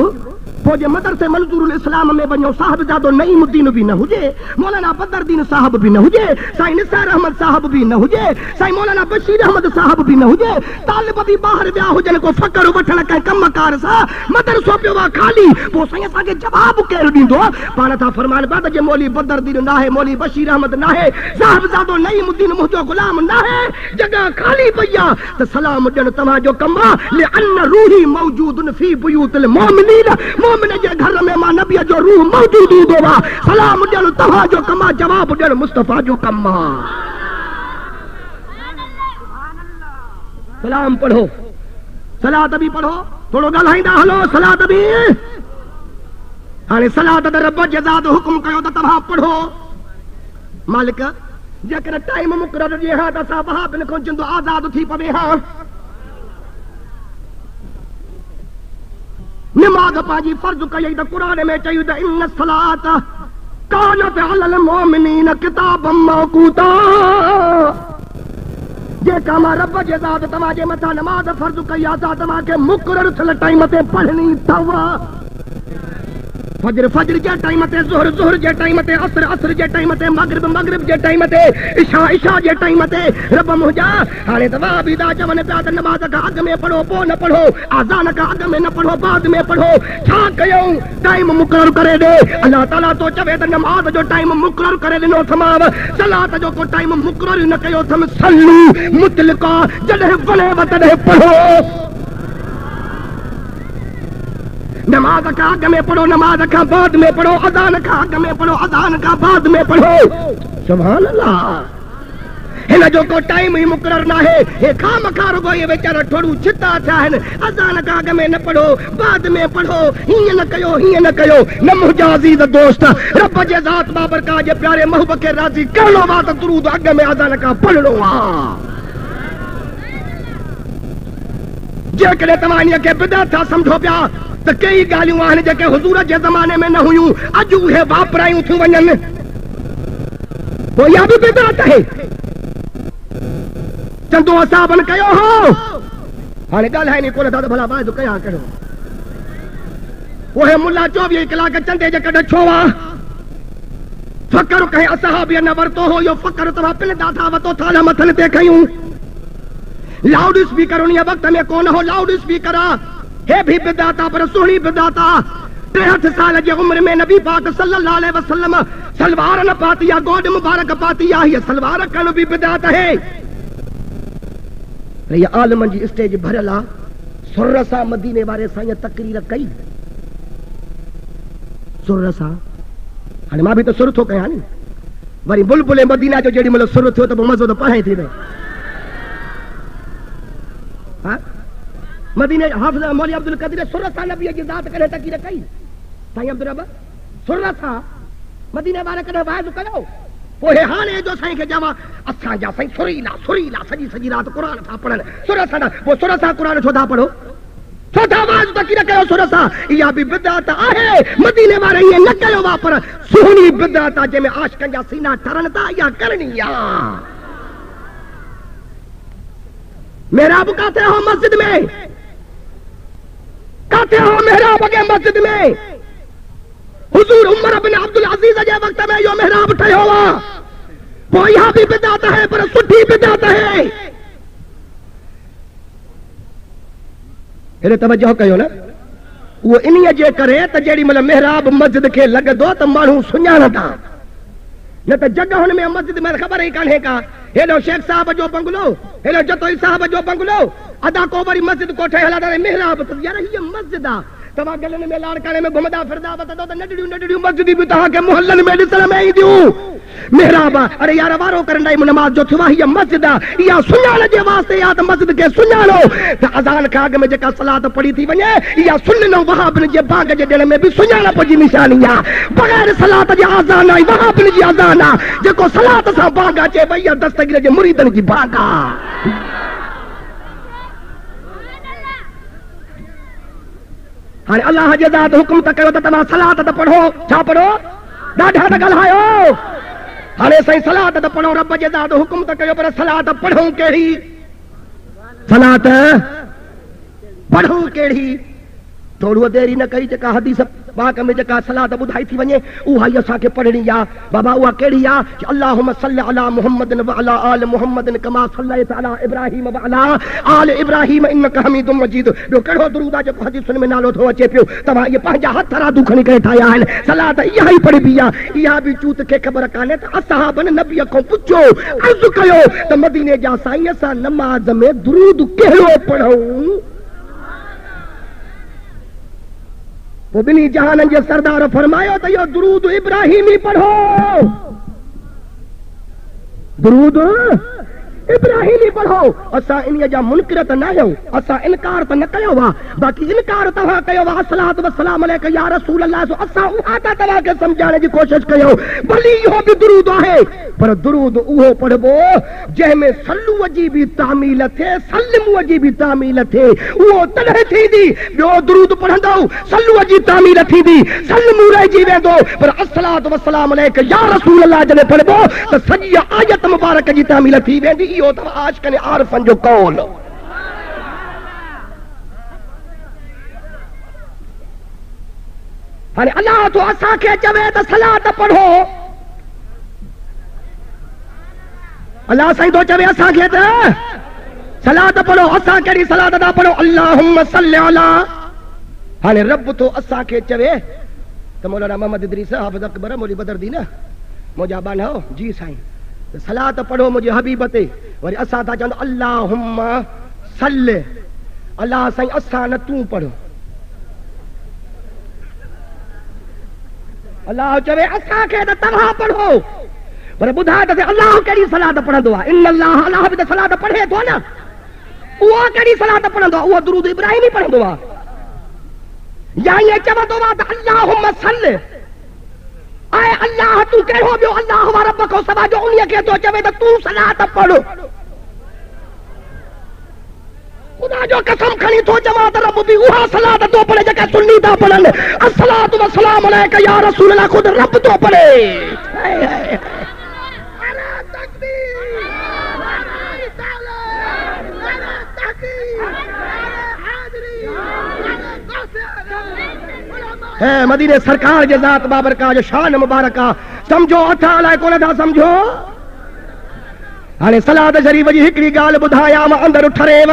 पोइ जे मदरसे मंजूरुल इस्लाम में वञो साहिबजादो नईमुद्दीन भी न हुजे मौलाना बदरुद्दीन साहब भी न हुजे साईं निसार अहमद साहब भी न हुजे साईं मौलाना बशीर अहमद साहब भी न हुजे तालिब भी ॿाहिरि विया हुजनि को फ़कर वठण कंहिं कमकार सां मदरसो पियो आहे खाली पोइ साईं असांखे जवाब केरु ॾींदो पाण था फरमान बाद जे मौली बदरुद्दीन नाहे मौली बशीर अहमद नाहे साहिबजादो नईमुद्दीन मुंहिंजो गुलाम नाहे जगह खाली पई आहे त सलाम ॾियणु तव्हांजो कमु आहे लिअन्न रूही मौजूदुन फी बुयूतिल मोमिनीन मोमिन जे घर में मां नबी जो रूह मौजूद हूंदो आहे सलाम ॾियणु तव्हांजो कमु आहे जवाब ॾियणु मुस्तफ़ा जो कमु आहे सलाम पढ़ो सलात भी पढ़ो थोड़ो ॻाल्हाईंदा हलो सलात भी हाणे सलात त रब जे ज़ात हुकुम कयो त तव्हां पढ़ो मालिक जेकर टाइम मुक़रर जे हा त असां वहाबिन खां जिंदो आज़ाद थी पवे हा नमाज पाजी फर्ज कई त कुरान में चयो त इन सलात कानत अलल मोमिनीन किताबम मौकूता जेका मां रब जे ज़ात तव्हांजे मथां नमाज फर्ज कई आहे त तव्हांखे मुक़रर थियल टाइम ते पढ़णी अथव फजर फजर जे टाइम ते, ज़ुहर ज़ुहर जे टाइम ते, असर असर जे टाइम ते, मगरिब मगरिब जे टाइम ते, इशा इशा जे टाइम ते। रब मुंहिंजा हाणे त वाबिदा चवनि पिया त नमाज़ खां अॻु में पढ़ो, पोइ न पढ़ो, आज़ान खां अॻु में न पढ़ो, बाद में पढ़ो। छा कयूं? टाइम मुक़ररु करे ॾे। अल्लाह ताला तो चवे त नमाज़ जो टाइम मुक़ररु करे ॾिनो थमांव, सलात जो को टाइम मुक़ररु न कयो अथमि। सल्लू मुतलका, जॾहिं वणेव तॾहिं पढ़ो। नमाज का अग में पढ़ो, नमाज का बाद में पढ़ो, अजान का अग में पढ़ो, अजान का बाद में पढ़ो। सुभान अल्लाह। हिन जो को टाइम ही मुक़ररु न आहे। हे खामखा रुगो ये वेचारा थोड़ू छिता थिया आहिनि। अजान का अग में न पढ़ो, बाद में पढ़ो, हीअं न कयो, हीअं न कयो। न मुंहिंजा अज़ीज़ दोस्त, रब जे ज़ात बाबरकात जे प्यारे महबूब खे राज़ी करणो आहे त दुरूद अग में अजान का पढ़णो आहे। जेकॾहिं तव्हां इन खे बिदअत था सम्झो पिया त कई ॻाल्हियूं आहिनि जेके हुज़ूर जे ज़माने में न हुयूं, अॼु उहे वापरायूं थियूं वञनि, पोइ इहा बि बिदअत आहे। चंदो असाबनि कयो हो, हाणे ॻाल्हाइनि कोन था त भला वाइदो कयां कहिड़ो। उहे मुला 24 कलाक चंदे जे कॾहिं छो आहे? फ़क़्र कंहिं असहाबीअ न वरितो हो। इहो फ़क़्र तव्हां पिलंदा था वतो थाल मथनि ते खयूं। लाउड स्पीकर उन वक्त में कोन हो, लाउड स्पीकर हे भी बिदाता, पर सुहिणी बिदाता। 63 साल जी उम्र में नबी पाक सल्लल्लाहु अलैहि वसल्लम सलवार न पाती आहे, गोड मुबारक पाती आहे। ये सलवार करण भी बिदात है। ये आलमन जी स्टेज भरियल आहे। सुर सां मदीने वारे साईं तकरीर कई, सुर सां। हाणे मां बि त सुर थो कयां नी, वरी बुलबुल मदीना जो जेॾी महिल सुर थियो त पोइ मज़ो त पढ़ाई थी वियो। मदीने हाफ़िज़ मौलवी अब्दुल क़दीर सुर सां नबी जी ज़ात कॾहिं तकरीर कई? साईं अब्दुल रब सुर सां मदीने वारे कॾहिं वाइज़ कयो? पोइ हाणे जो साईं खे चवां असांजा साईं सुरीला सुरीला सॼी सॼी राति क़ुर था पढ़नि सुर सां। पोइ सुर सां क़ुर छो था पढ़ो? छो था वाइज़ तकरीर कयो सुर सां? इहा बि बिदअत आहे। मदीने वारे ईअं न कयो आहे, पर सुहिणी बिदअत आहे जंहिंमें आशिक़नि जा सीना ठरनि था। इहा करणी आहे। मेहराब काथे हो? मस्जिद में। काथे हो मेहराब अॻे मस्जिद में? हुजूर उमर बिन अब्दुल अज़ीज़ जे वक्त में इहो मेहराब ठहियो आहे। पोइ इहा बि बिदअत है, पर सुठी बिदअत है। हेॾे तवजो कयो न। उहो इन्हीअ जे करे त जेॾी महिल मेहराब मस्जिद खे लॻंदो त माण्हू सुञाणंदा, न त जॻहुनि में मस्जिद में ख़बर ई कान्हे का। हेॾो शेख साहब जो बंगलो, हेॾो जतोई साहब जो बंगलो, अदा को वरी मस्जिद कोठे हला मेहराब। यार हीअ मस्जिद आहे। तव्हां गलनि में लाड़काने में घुमंदा फिरदा त नंढड़ियूं नंढड़ियूं मस्जिदूं बि तव्हांखे मुहल्लनि में ॾिसण में ईंदियूं। मेहराब आहे। अरे यार वारो करण लाइ नमाज़ जो थियो आहे। हीअ मस्जिद आहे। इहा सुञाण जे वास्ते आहे त मस्जिद खे सुञाणो। त अज़ान खां अॻु में जेका सलात पढ़ी थी वञे, इहा सुन्नत वहाबिन जे बाग जे ॾिण में बि सुञाणप जी निशानी आहे। बग़ैर सलात जे अज़ान आहे, वहाबिन जी अज़ान आहे। जेको सलात सां बाग अचे भई इहा दस्तगीर जे मुरीदनि जी बाग आहे। हाणे अल्लाह जे ज़ात हुकुम त कयो त तव्हां सलात त पढ़ो। छा पढ़ो? ॾाढा त ॻाल्हायो। हाणे साईं सलात त पढ़ो। रब जे ज़ात हुकुम त कयो, पर सलात पढ़ूं कहिड़ी? सलात पढ़ूं कहिड़ी? थोड़ी देरी न कई जेका हदीस पाक में जेका सलात ॿुधाई थी वञे उहा ई असांखे पढ़णी आहे। बाबा उहा कहिड़ी आहे? अल्लाहुम्मा सल्लि अला मुहम्मदिन व अला आल मुहम्मदिन कमा सल्लैता अला इब्राहीम व अला आल इब्राहीम इन्नका हमीदुम मजीद। ॿियो कहिड़ो दुरूद आहे जेको हदीसुनि में नालो थो अचे पियो? तव्हां इहे पंहिंजा हथ रादू खणी करे ठाहिया आहिनि। सलात इहा ई पढ़बी आहे। इहा बि चूत खे ख़बर कान्हे त असहाबनि नबीअ खां पुछो, अर्ज़ु कयो त मदीने जा साईं असां नमाज़ में दुरूद कहिड़ो पढ़ूं? पोइ ॿिन्ही जहाननि जे सरदार फरमायो त इहो दुरूद इब्राहिमी पढ़ो। दुरूद इब्राहिमी पढ़ो। असां इन जा मुनकिर त न आहियूं, असां इनकार त न कयो आहे। बाक़ी इनकार तव्हां कयो आहे अस्सलातु वस्सलाम अलैका या रसूल अल्लाह, असां उहा त तव्हांखे सम्झाइण जी कोशिशि कयो। भली इहो बि दुरूद आहे, पर दुरूद उहो पढ़बो जंहिंमें सल्लूअ जी बि तामील थिए, सल्लमूअ जी बि तामील थिए। उहो तॾहिं थींदी। ॿियो दुरूद पढ़ंदो सल्लूअ जी तामील थींदी, सल्लमू रहिजी वेंदो, पर अस्सलातु वस्सलाम अलैका या रसूल अल्लाह जॾहिं पढ़बो त सॼी आयत मुबारक जी तामील थी वेंदी। इहो त आशिक़नि आरिफ़नि जो कौल। हाणे अल्लाह तो असां खे चवे त सलात पढ़ो, अल्लाह साईं तो चवे असां खे त सलात पढ़ो, असां कहिड़ी सलात था पढ़ो, अल्लाहुम्म सल्लि अला। हाणे रब तो असां खे चवे त मौलाना मोहम्मद इदरीस हाफ़िज़ अकबर मौलवी बदरुद्दीन मुंहिंजा बाना हो जी साईं सलात पढ़ो मुंहिंजे हबीब ते, वरी असां था चवंदा अल्लाहुम्म सल्लि। अल्लाह साईं असां न तूं पढ़ो, अल्लाह चवे असां खे त तव्हां पढ़ो, पर ॿुधाए त अल्लाह कहिड़ी सलात पढ़ंदो आहे? इन अल्लाह, अल्लाह बि त सलात पढ़े थो न, उहो कहिड़ी सलात पढ़ंदो आहे? उहो दुरूद इब्राहिम ई पढ़ंदो आहे, या ईअं चवंदो आहे त अल्लाहुम्म सल्लि। ऐं अल्लाह तूं कहिड़ो ॿियो अल्लाह वा रब खां सवा जो उन्हीअ खे थो चवे त तूं सलात पढ़। ख़ुदा जो कसम खणी थो चवां त रब बि उहा सलात थो पढ़े जेका सुन्नी था पढ़नि। अस्सलातु वस्सलामु अलैका या रसूल अल्लाह, ख़ुद रब थो पढ़े। है मदीने सरकार जे ज़ात बाबरका जो शान मुबारका समझो, अथा अलाए कोन था समझो। हाणे सलात शरीफ़ जी हिकिड़ी ॻाल्हि ॿुधायां, मां अंदरि उठरेव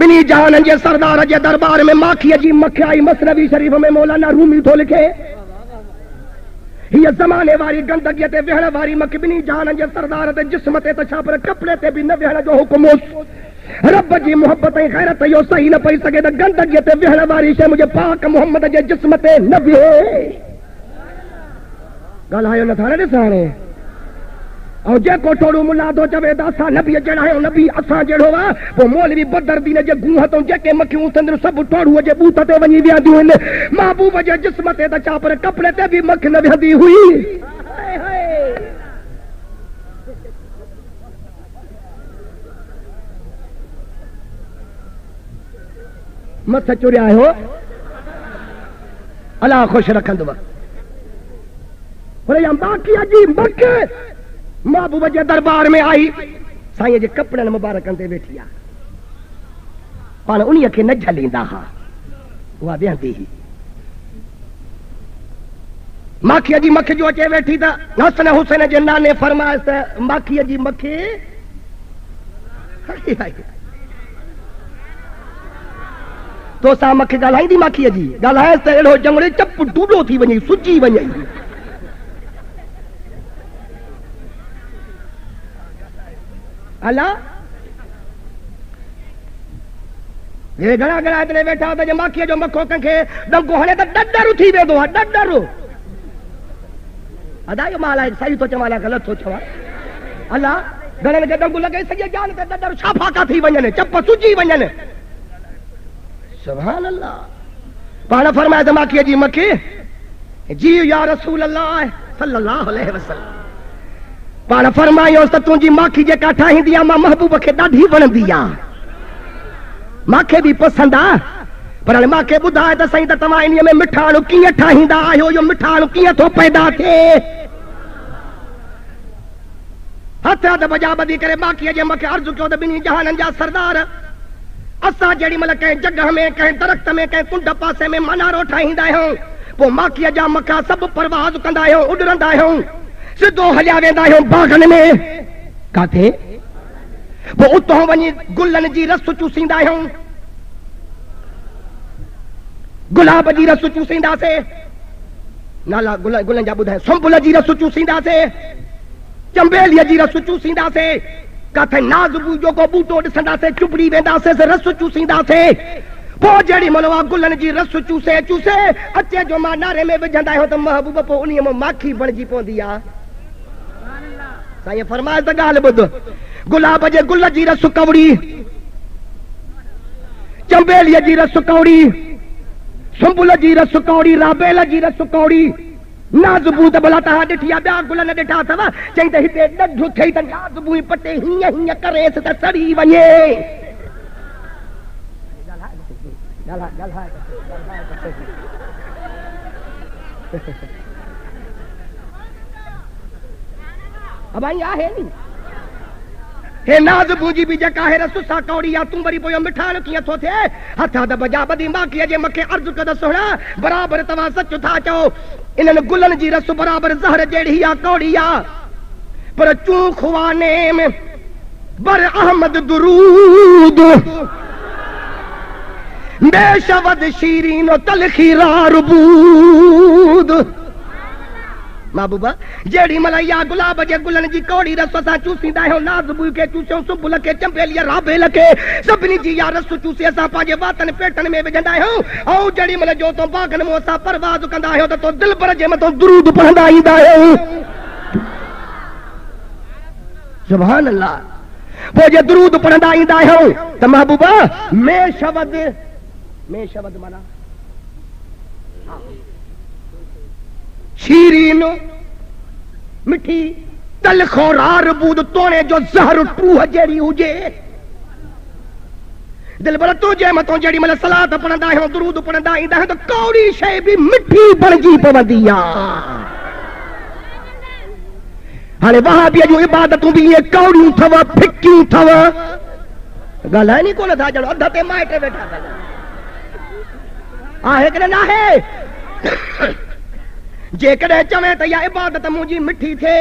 ॿिन्ही जहाननि जे सरदार जे दरबार में माखीअ जी मखियाई मसनवी शरीफ़ में मौलाना रूमी थो लिखे, हीअ ज़माने वारी गंदगीअ ते वेहण वारी मख ॿिन्ही जहाननि जे सरदार ते जिस्म ते त छा पर कपिड़े ते बि न वेहण जो हुकुम हो। रब जी मोहब्बत ऐं ग़ैरत इहो सही न पई सघे त गंदगीअ ते वेहण वारी शइ मुंहिंजे पाक मोहम्मद जे जिस्म ते न वेहे। ॻाल्हायो नथा न ॾिस हाणे। ऐं जेको टोड़ू मुला थो चवे त असां नबी जहिड़ा आहियूं, नबी असां जहिड़ो आहे, पोइ मौलवी बदरुद्दीन जे गूह तो जेके मखियूं उथंदियूं सभु टोड़ूअ जे बूथ ते वञी विहंदियूं आहिनि, महबूब जे जिस्म ते त छा पर कपिड़े ते बि मख न विहंदी हुई। मथ चुरिया हो, अल्लाह ख़ुशि रखंदव। पर बाक़ी अजी मख महबूब जे दरबार में आई, साईं जे कपड़नि मुबारकनि ते वेठी आहे, पाण उन्हीअ खे न झलींदा हा, उहा वेहंदी हुई। माखीअ जी मख जो अचे वेठी त हसन हुसैन जे नाने फरमाइश त माखीअ जी मख तो सां मख ॻाल्हाईंदी माखीअ जी, ॻाल्हाएसि त अहिड़ो जंगड़े चप डूडो थी वञे, सुजी वञे। अला हे घणा घणा हिते वेठा त जे माखीअ जो मखो कंहिंखे डंको हणे त ॾॾर थी वेंदो आहे, ॾॾर। अदा इहो मां अलाए सही थो चवां अलाए ग़लति थो चवां। अला घणनि खे डंको लॻे सॼे जान ते ॾॾर छा फाका थी वञनि, चप सुजी वञनि। सुभान अल्लाह। पाण फरमाए त माखीअ जी मख जी या रसूल अल्लाह सल्लल्लाहु अलैहि वसल्लम, पाण फरमायोसि त तुंहिंजी माखी जेका ठाहींदी आहे मां महबूब खे ॾाढी वणंदी आहे, मूंखे बि पसंदि आहे। पर हाणे मूंखे ॿुधाए त साईं त तव्हां इन में मिठाण कीअं ठाहींदा आहियो, इहो मिठाण कीअं थो पैदा थिए? हथ हथ बजा ॿधी करे माखीअ जे मूंखे अर्ज़ु कयो त ॿिन्ही जहाननि जा सरदार, असां जेॾी महिल कंहिं जॻह में कंहिं दरख़्त में कंहिं कुंड पासे में मनारो ठाहींदा आहियूं, पोइ माखीअ जा मखा सभु परवाज़ कंदा आहियूं, उॾरंदा आहियूं, सिधो हलिया वेंदा आहियूं बाग़नि में। काथे? पोइ उतां वञी गुलनि जी रस चूसींदा आहियूं, गुलाब जी रस चूसींदासीं, नाला गुलनि जा ॿुधाए, सुंबुल जी रस चूसींदासीं, चंबेलीअ जी रस चूसींदासीं, काथे नाज़ जो को बूटो ॾिसंदासीं चुभड़ी वेंदासीं, रस चूसींदासीं। पोइ जेॾी महिल उहा गुलनि जी रस चूसे चूसे अचे जो मां नारे में विझंदा आहियूं त महबूब पोइ उन्हीअ में माखी बणिजी पवंदी आहे। साईं फरमाए त ॻाल्हि ॿुध, गुलाब जे गुल जी रस कवड़ी, चंबेलीअ जी रस कवड़ी, सुंबुल जी रस कवड़ी, राबेल जी रस कवड़ी, नाज़बू त भला तव्हां ॾिठी आहे, ॿिया गुल न ॾिठा अथव? चई त हिते ॾढ थिए त नाज़बू पटे हीअं हीअं करेसि त सड़ी वञे। अब आई आहे नी हे नाज बूंजी भी जका है रसुसा कौड़िया तू बरी पोयो मिठान किया थो थे हथा द बजा बदी मां की जे मके अर्ज कद सोहणा बराबर तवा सच था चो इनन गुलन जी रस बराबर जहर जेड़िया कौड़िया पर चू खुवाने में बर अहमद दुरूद बेशवद शीरीन तलखी रारबूद महबूबा जेड़ी मलैया गुलाब जे गुलन जी कौड़ी रस सा चूसींदा हो नाज़ बू के चूसो सुबुल के चंबेलिया राबेल के सभनी जी या रस चूसे सा पाजे वातन पेटन में विझंदा हो औ जेड़ी मल जो तो बागन मो सा परवाज कंदा हो तो दिल पर जे मतो दुरूद पढ़ंदा ईंदा हो सुभान अल्लाह वो जे दुरूद पढ़ंदा ईंदा हो त महबूबा में शब्द माना शीरीन मिठी तलखो रारबूद तोने जो जहर टूह जेड़ी हुजे दिल भर तो जे मतो जेड़ी मतलब सलात पढ़ंदा हो दुरूद पढ़ंदा ईंदा हो तो कौड़ी शे भी मिठी बणजी पवंदी आ हाणे वहाबिया जो इबादतूं भी ये कौड़ियूं थव फिक्कियूं थव ॻाल्हाए नी कोन था ॼण अध ते माइट वेठा आहे कि न आहे जेकॾहिं चवे त इहा इबादत मुंहिंजी मिठी थे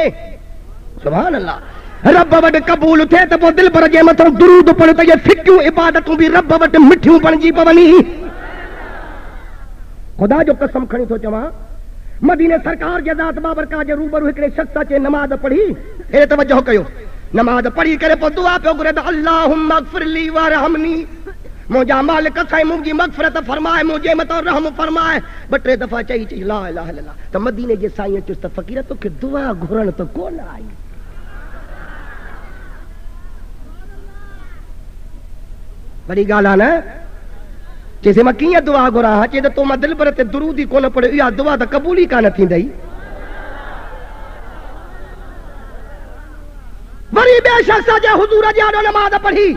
सुभान अल्लाह रब वटि क़बूल थे त पोइ दिल भर जे मथां दुरूद पढ़ त ये फिक्कियूं इबादतूं भी रब वटि मिठियूं बणजी पवनी खुदा जो कसम खणी थो चवां मदीने सरकार जे ज़ात बाबरका जे रूबरू हिकिड़े शख्स अचे नमाज पढ़ी हे तवज्जो कयो नमाज पढ़ी करे पोइ दुआ पियो घुरे त अल्लाहुम्मा अग़फिर ली वरहमनी मुझा मालिक साईं मुझी मग़फ़िरत फरमाए मुझे मतो रहम फरमाए ब टे दफ़ा चई ला इलाहा इल्लल्लाह त मदीने जे साईं चुस त फ़कीर तोखे दुआ घुरण त कोन आई बड़ी ॻाल्हि आहे न चइसे मां कीअं दुआ घुरां चए त तो मां दिल भर ते दुरूद ई कोन पढ़ियो इहा दुआ त क़बूल ई कान थींदई वरी ॿिए शख़्स जे हुज़ूर जे आॾो नमाज़ पढ़ी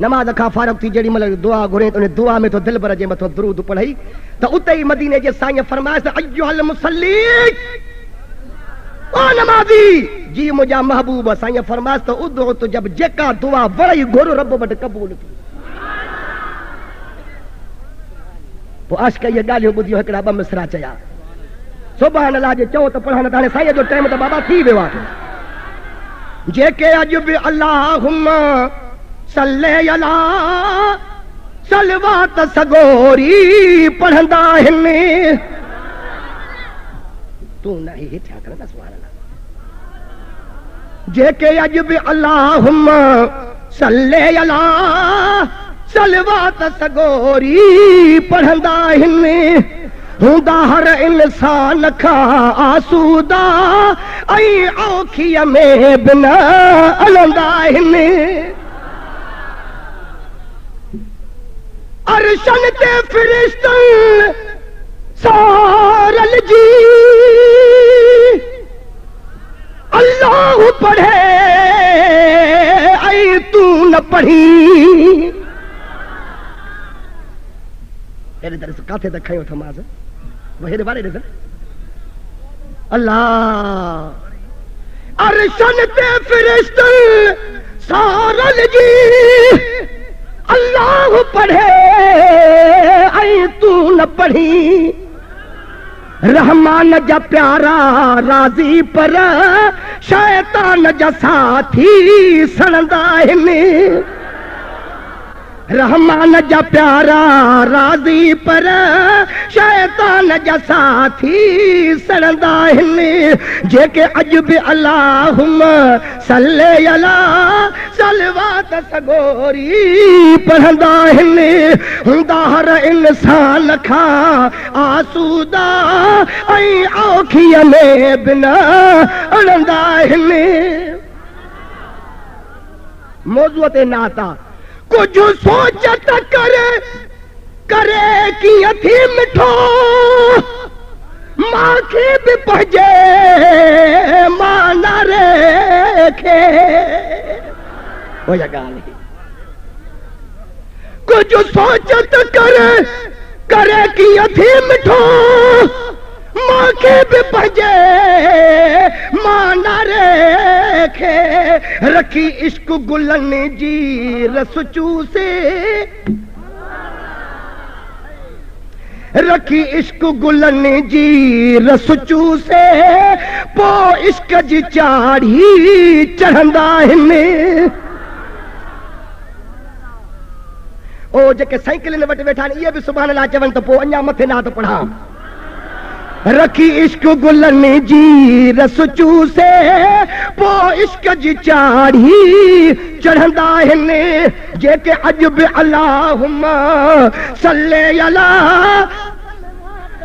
नमाज खां फारग थी जेड़ी मतलब दुआ घुरे तो दुआ में तो दिल भर जे मथो दुरूद पढ़ई तो उते ही मदीने जे साईं फरमाए त अय्युहल मुसल्ली ओ नमाज़ी जी मुझा महबूब साईं फरमाए त उदो तो जब जेका दुआ वरई घुर रब वट कबूल थी पो आशिक ये गालियो बुधियो एकड़ा ब मिसरा चया सुभान अल्लाह जे चओ त पढ़ण ताने साईं जो टाइम त बाबा थी वियो आहे जेके अज बि अल्लाहुम्मा सल्ले अला सलवात सगोरी पढ़ंदा आहिनि तू नहीं हेठियां कर न सुभान अल्लाह जेके अज बि अल्लाहुम्मा सल्ले अला सलवात सगोरी पढ़ंदा आहिनि हूंदा हर इंसान खां आसूदा ऐं औखीअ में बि न हलंदा आहिनि अरशन ते फ़रिश्तन सारल जी अल्लाह पढ़े ऐं तू न पढ़ी अहिड़े तरह काथे त खयो थमास हेॾे बारे ॾिस अल्लाह अरशन ते फ़रिश्तन सारल जी अल्लाह पढ़े ऐं तू न पढ़ी रहमान जा प्यारा राज़ी पर शैतान जा साथी सड़ंदा आहिनि रहमान जा प्यारा राज़ी पर शैतान जा साथी सड़ंदा आहिनि जेके अॼु बि अल्लाहुम्मा सल्ले अला सलवात सगोरी पढ़ंदा आहिनि हूंदा हर इंसान खां आसूदा ऐं औखीअ में बि न अड़ंदा आहिनि मौज़ूअ ते नाता कुछ सोच त करे कीअं थी मिठो मांखे बि पहुचे मां न रेखे ॻाल्हि कुछ सोच त करे कीअं थी मिठो मांखे बि पहुचे मां न रे खे रखी इश्क गुलन जी रस चूसे, रखी इश्क गुलन जी रस चूसे, पो इश्क जी चाढ़ी चढ़ंदा हिन। ओ जेके साइकिल वटि वेठा आहिनि इहे बि सुभाणे लाइ चवनि त पोइ अञा मथे नात पढ़ां। रखी इश्क गुलन जी रस चूसे, पो इश्क जी चाढ़ी चढ़ंदा हिन। जेके अॼु बि अल्लाहुम्मा सल्ले अला,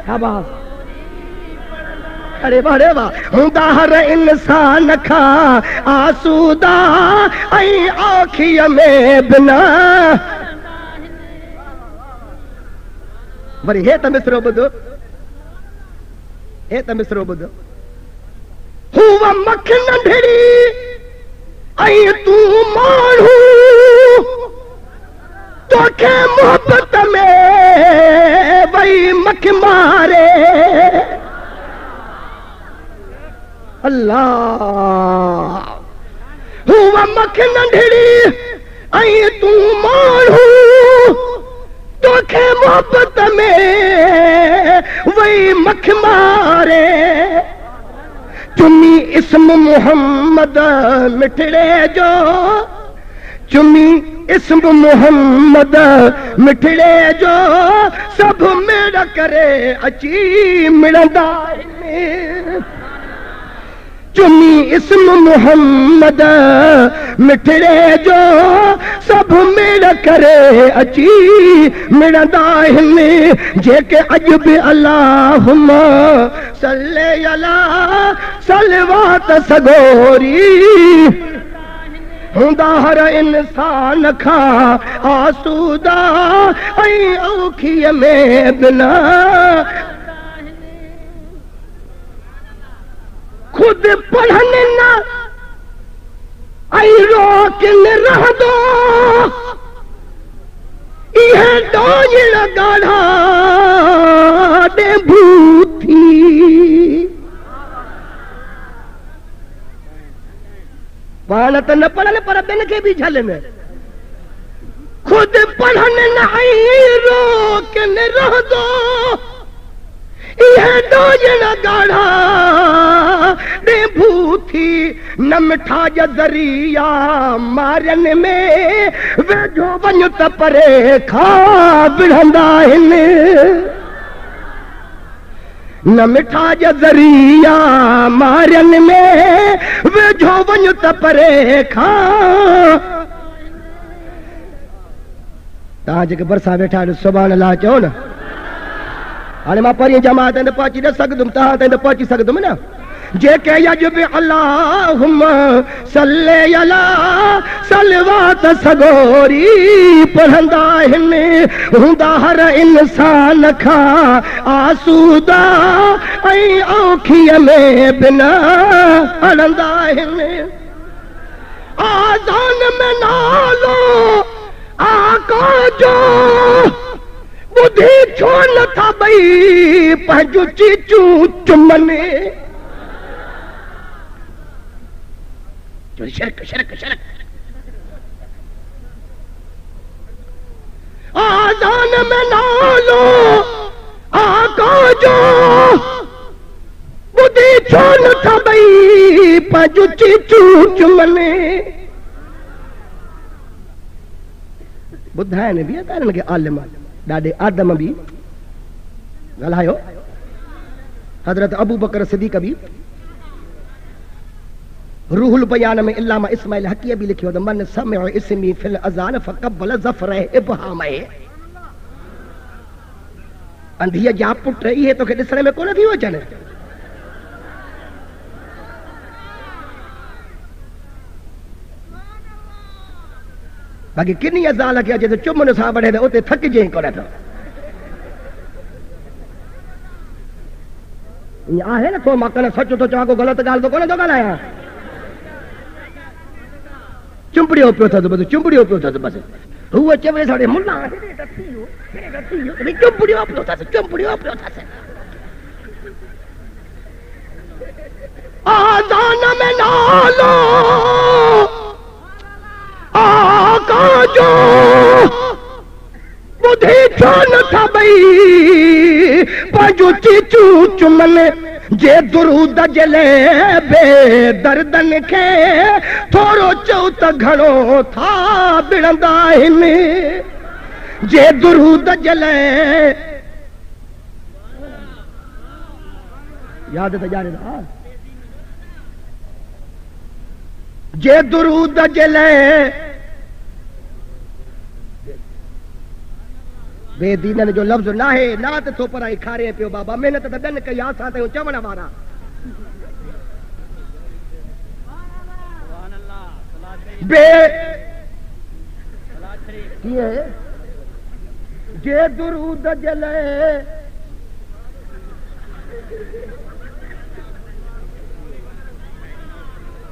शाबाश, अरे वाह अरे वाह। हूंदा हर इंसान खां आसूदा, ऐं आखीअ में बिना। वरी हे त मिसरो ॿुधो, हे त मिसरो ॿुधो। हूअ मख नंढड़ी ऐं तूं माण्हू, तोखे मोहबत में वई मख मारे। अल्लाह। हूअ मख नंढड़ी ऐं तूं माण्हू, तोखे मोहबत में वही मख मारे। चुमी इस्म मोहम्मद मिठड़े जो, चुमी इस्म मोहम्मद मिठड़े जो, सब मेड़ करे अची मिलंदा आहिनि। चुमी इस्म मोहम्मद मिठड़े जो, सब मेड़ करे अची मिलंदा आहिनि। जेके अॼु बि अल्लाहुम्मा सल्ले अला सलवात सगोरी, हूंदा हर इंसान खां आसूदा, ऐं औखीअ में बिना। खुद पढ़न न ऐं रोकन रहंदो, इहे डोजण ॻाढ़ा ॾे भूथी। पाण त न पढ़नि पर ॿिनि खे बि झलनि। खुद पढ़न न ऐं रोकन रहंदो, इहे डोजण ॻाढ़ा ॾे भूथी। न मिठा जा ज़रिया मारनि में, वेझो वञ त परे खां विढ़ंदा आहिनि। न मिठा जा ज़रिया मारनि में, वेझो वञ त परे खां। तव्हां जेके भरिसां वेठा आहियो सुभाणे अल्लाह चओ न। हाणे मां परीं जमात ताईं पहुची न सघंदुमि, तव्हां ताईं त पहुची सघंदुमि न। जेके अॼु बि अल्लाहुम्मा सल्ले अला सलवात सगोरी पढ़ंदा आहिनि, हूंदा हर इंसान खां आसूदा, ऐं औखीअ में बिना हलंदा आहिनि। आज़ान में नालो आका जो, ॿुधी छो नथा ॿई पंहिंजूं चीचूं चुमनि। शरक शरक शरक। आज़ान में नालो आका जो, ॿुधी छो नथा ॿई पंहिंजूं चीचूं चुमनि। ॿुधाइनि बि था हिननि खे आलिम, ॾाढे आदम बि ॻाल्हायो। हज़रत अबू बकर सिद्दीक़ बि रूहुल बयान में इल्लामा इस्माइल हकीय बि लिखियो त मन समिअ इस्मी फिल अज़ान फक़ब्बल ज़फ़र इब्हामह। अंधीअ जा पुट इहे तोखे ॾिसण में कोन थी अचनि। बाक़ी किनी ज़ाल खे अचे त चुमन सां वढे त उते थकिजे कोन थो। ईअं आहे न, थो मां कन सच थो चवां, को ग़लति ॻाल्हि त कोन थो ॻाल्हायां। चुंबड़ियो पियो अथसि, बसि चुंबड़ियो पियो अथसि, बसि हूअ चवे साढ़े मुल्ला चुंबड़ियो पियो अथसि, चुंबड़ियो पियो अथसि। आज़ान मान में नालो आका जो बुधी छो न था बई पंहिंजो चीचू चुमन जे दुरूद जले बे दर्दन खे थोरो चओ त घणो था बिड़ंदा आहिनि जे दुरूद जले याद त ॼाणे था जे दुरूद जले बेदीनन जो लफ्ज़ नाहे नात थो पराई खारे पियो बाबा महिनत त ॿियनि कई असां त चवण वारा बे कीअं जे दुरूद जले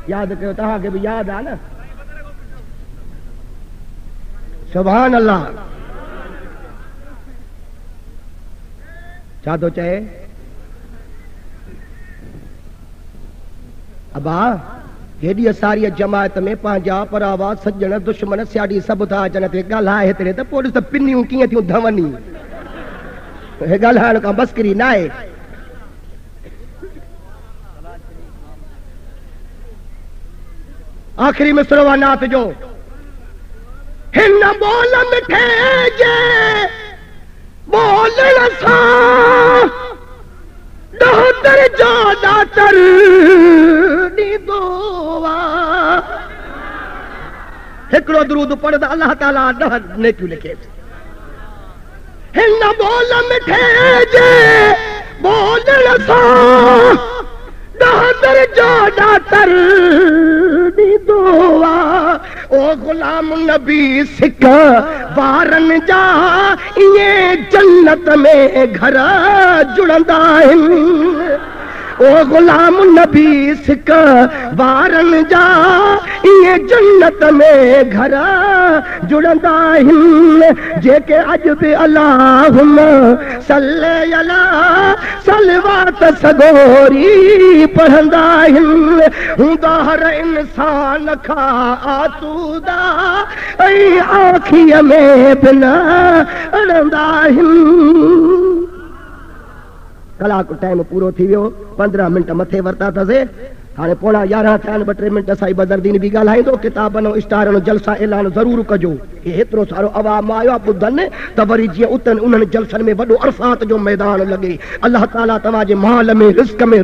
याद कयो तव्हांखे बि याद आहे न सुभान अल्लाह छा थो चए अबा हेॾी असारी जमायत में पंहिंजा परावा सजण दुश्मन सियाड़ी सभु था अचनि ते ॻाल्हाए हेतिरे त पोइ ॾिस त पिनियूं कीअं थियूं धवनी हे ॻाल्हाइण खां बसकरी न आहे आखिरी मिसरो आहे नात जो हिन बोल मिठे जे बोलण सां ॾहतर जा ॾातर ॾींदो आहे हिकिड़ो दुरूद पढ़ त अलाह ताला 10 नेकियूं लिखे हिन बोल मिठे जे बोलण सां ॾहतर जा ॾातर ॾींदो आहे ओ गुलाम नबी सिख वारनि जा इएं जन्नत में घर जुड़ंदा आहिनि ओ गुलाम नबी सिख वारनि जा इएं जन्नत में घर जुड़ंदा आहिनि जेके अॼु बि अल्लाहुम्मा सल्ली अला सलवात सगोरी पढ़ंदा आहिनि हूंदा हर इंसान खां आसूदा ऐं आखीअ में बि न अड़ंदा आहिनि कलाक टाइम पूरो थी वियो 15 मिंट मथे वरता अथसीं हाणे 11:15 थिया आहिनि 2-3 मिंट साईं बदरदीन बि ॻाल्हाईंदो किताबनि ऐं स्टारनि जलसा ऐलान ज़रूरु कजो हेतिरो सारो अवाम आयो आहे ॿुधनि त वरी जीअं उतनि उन्हनि जलसनि में वॾो अरफात जो मैदान लॻे अलाह ताला तव्हांजे माल में रिस्क में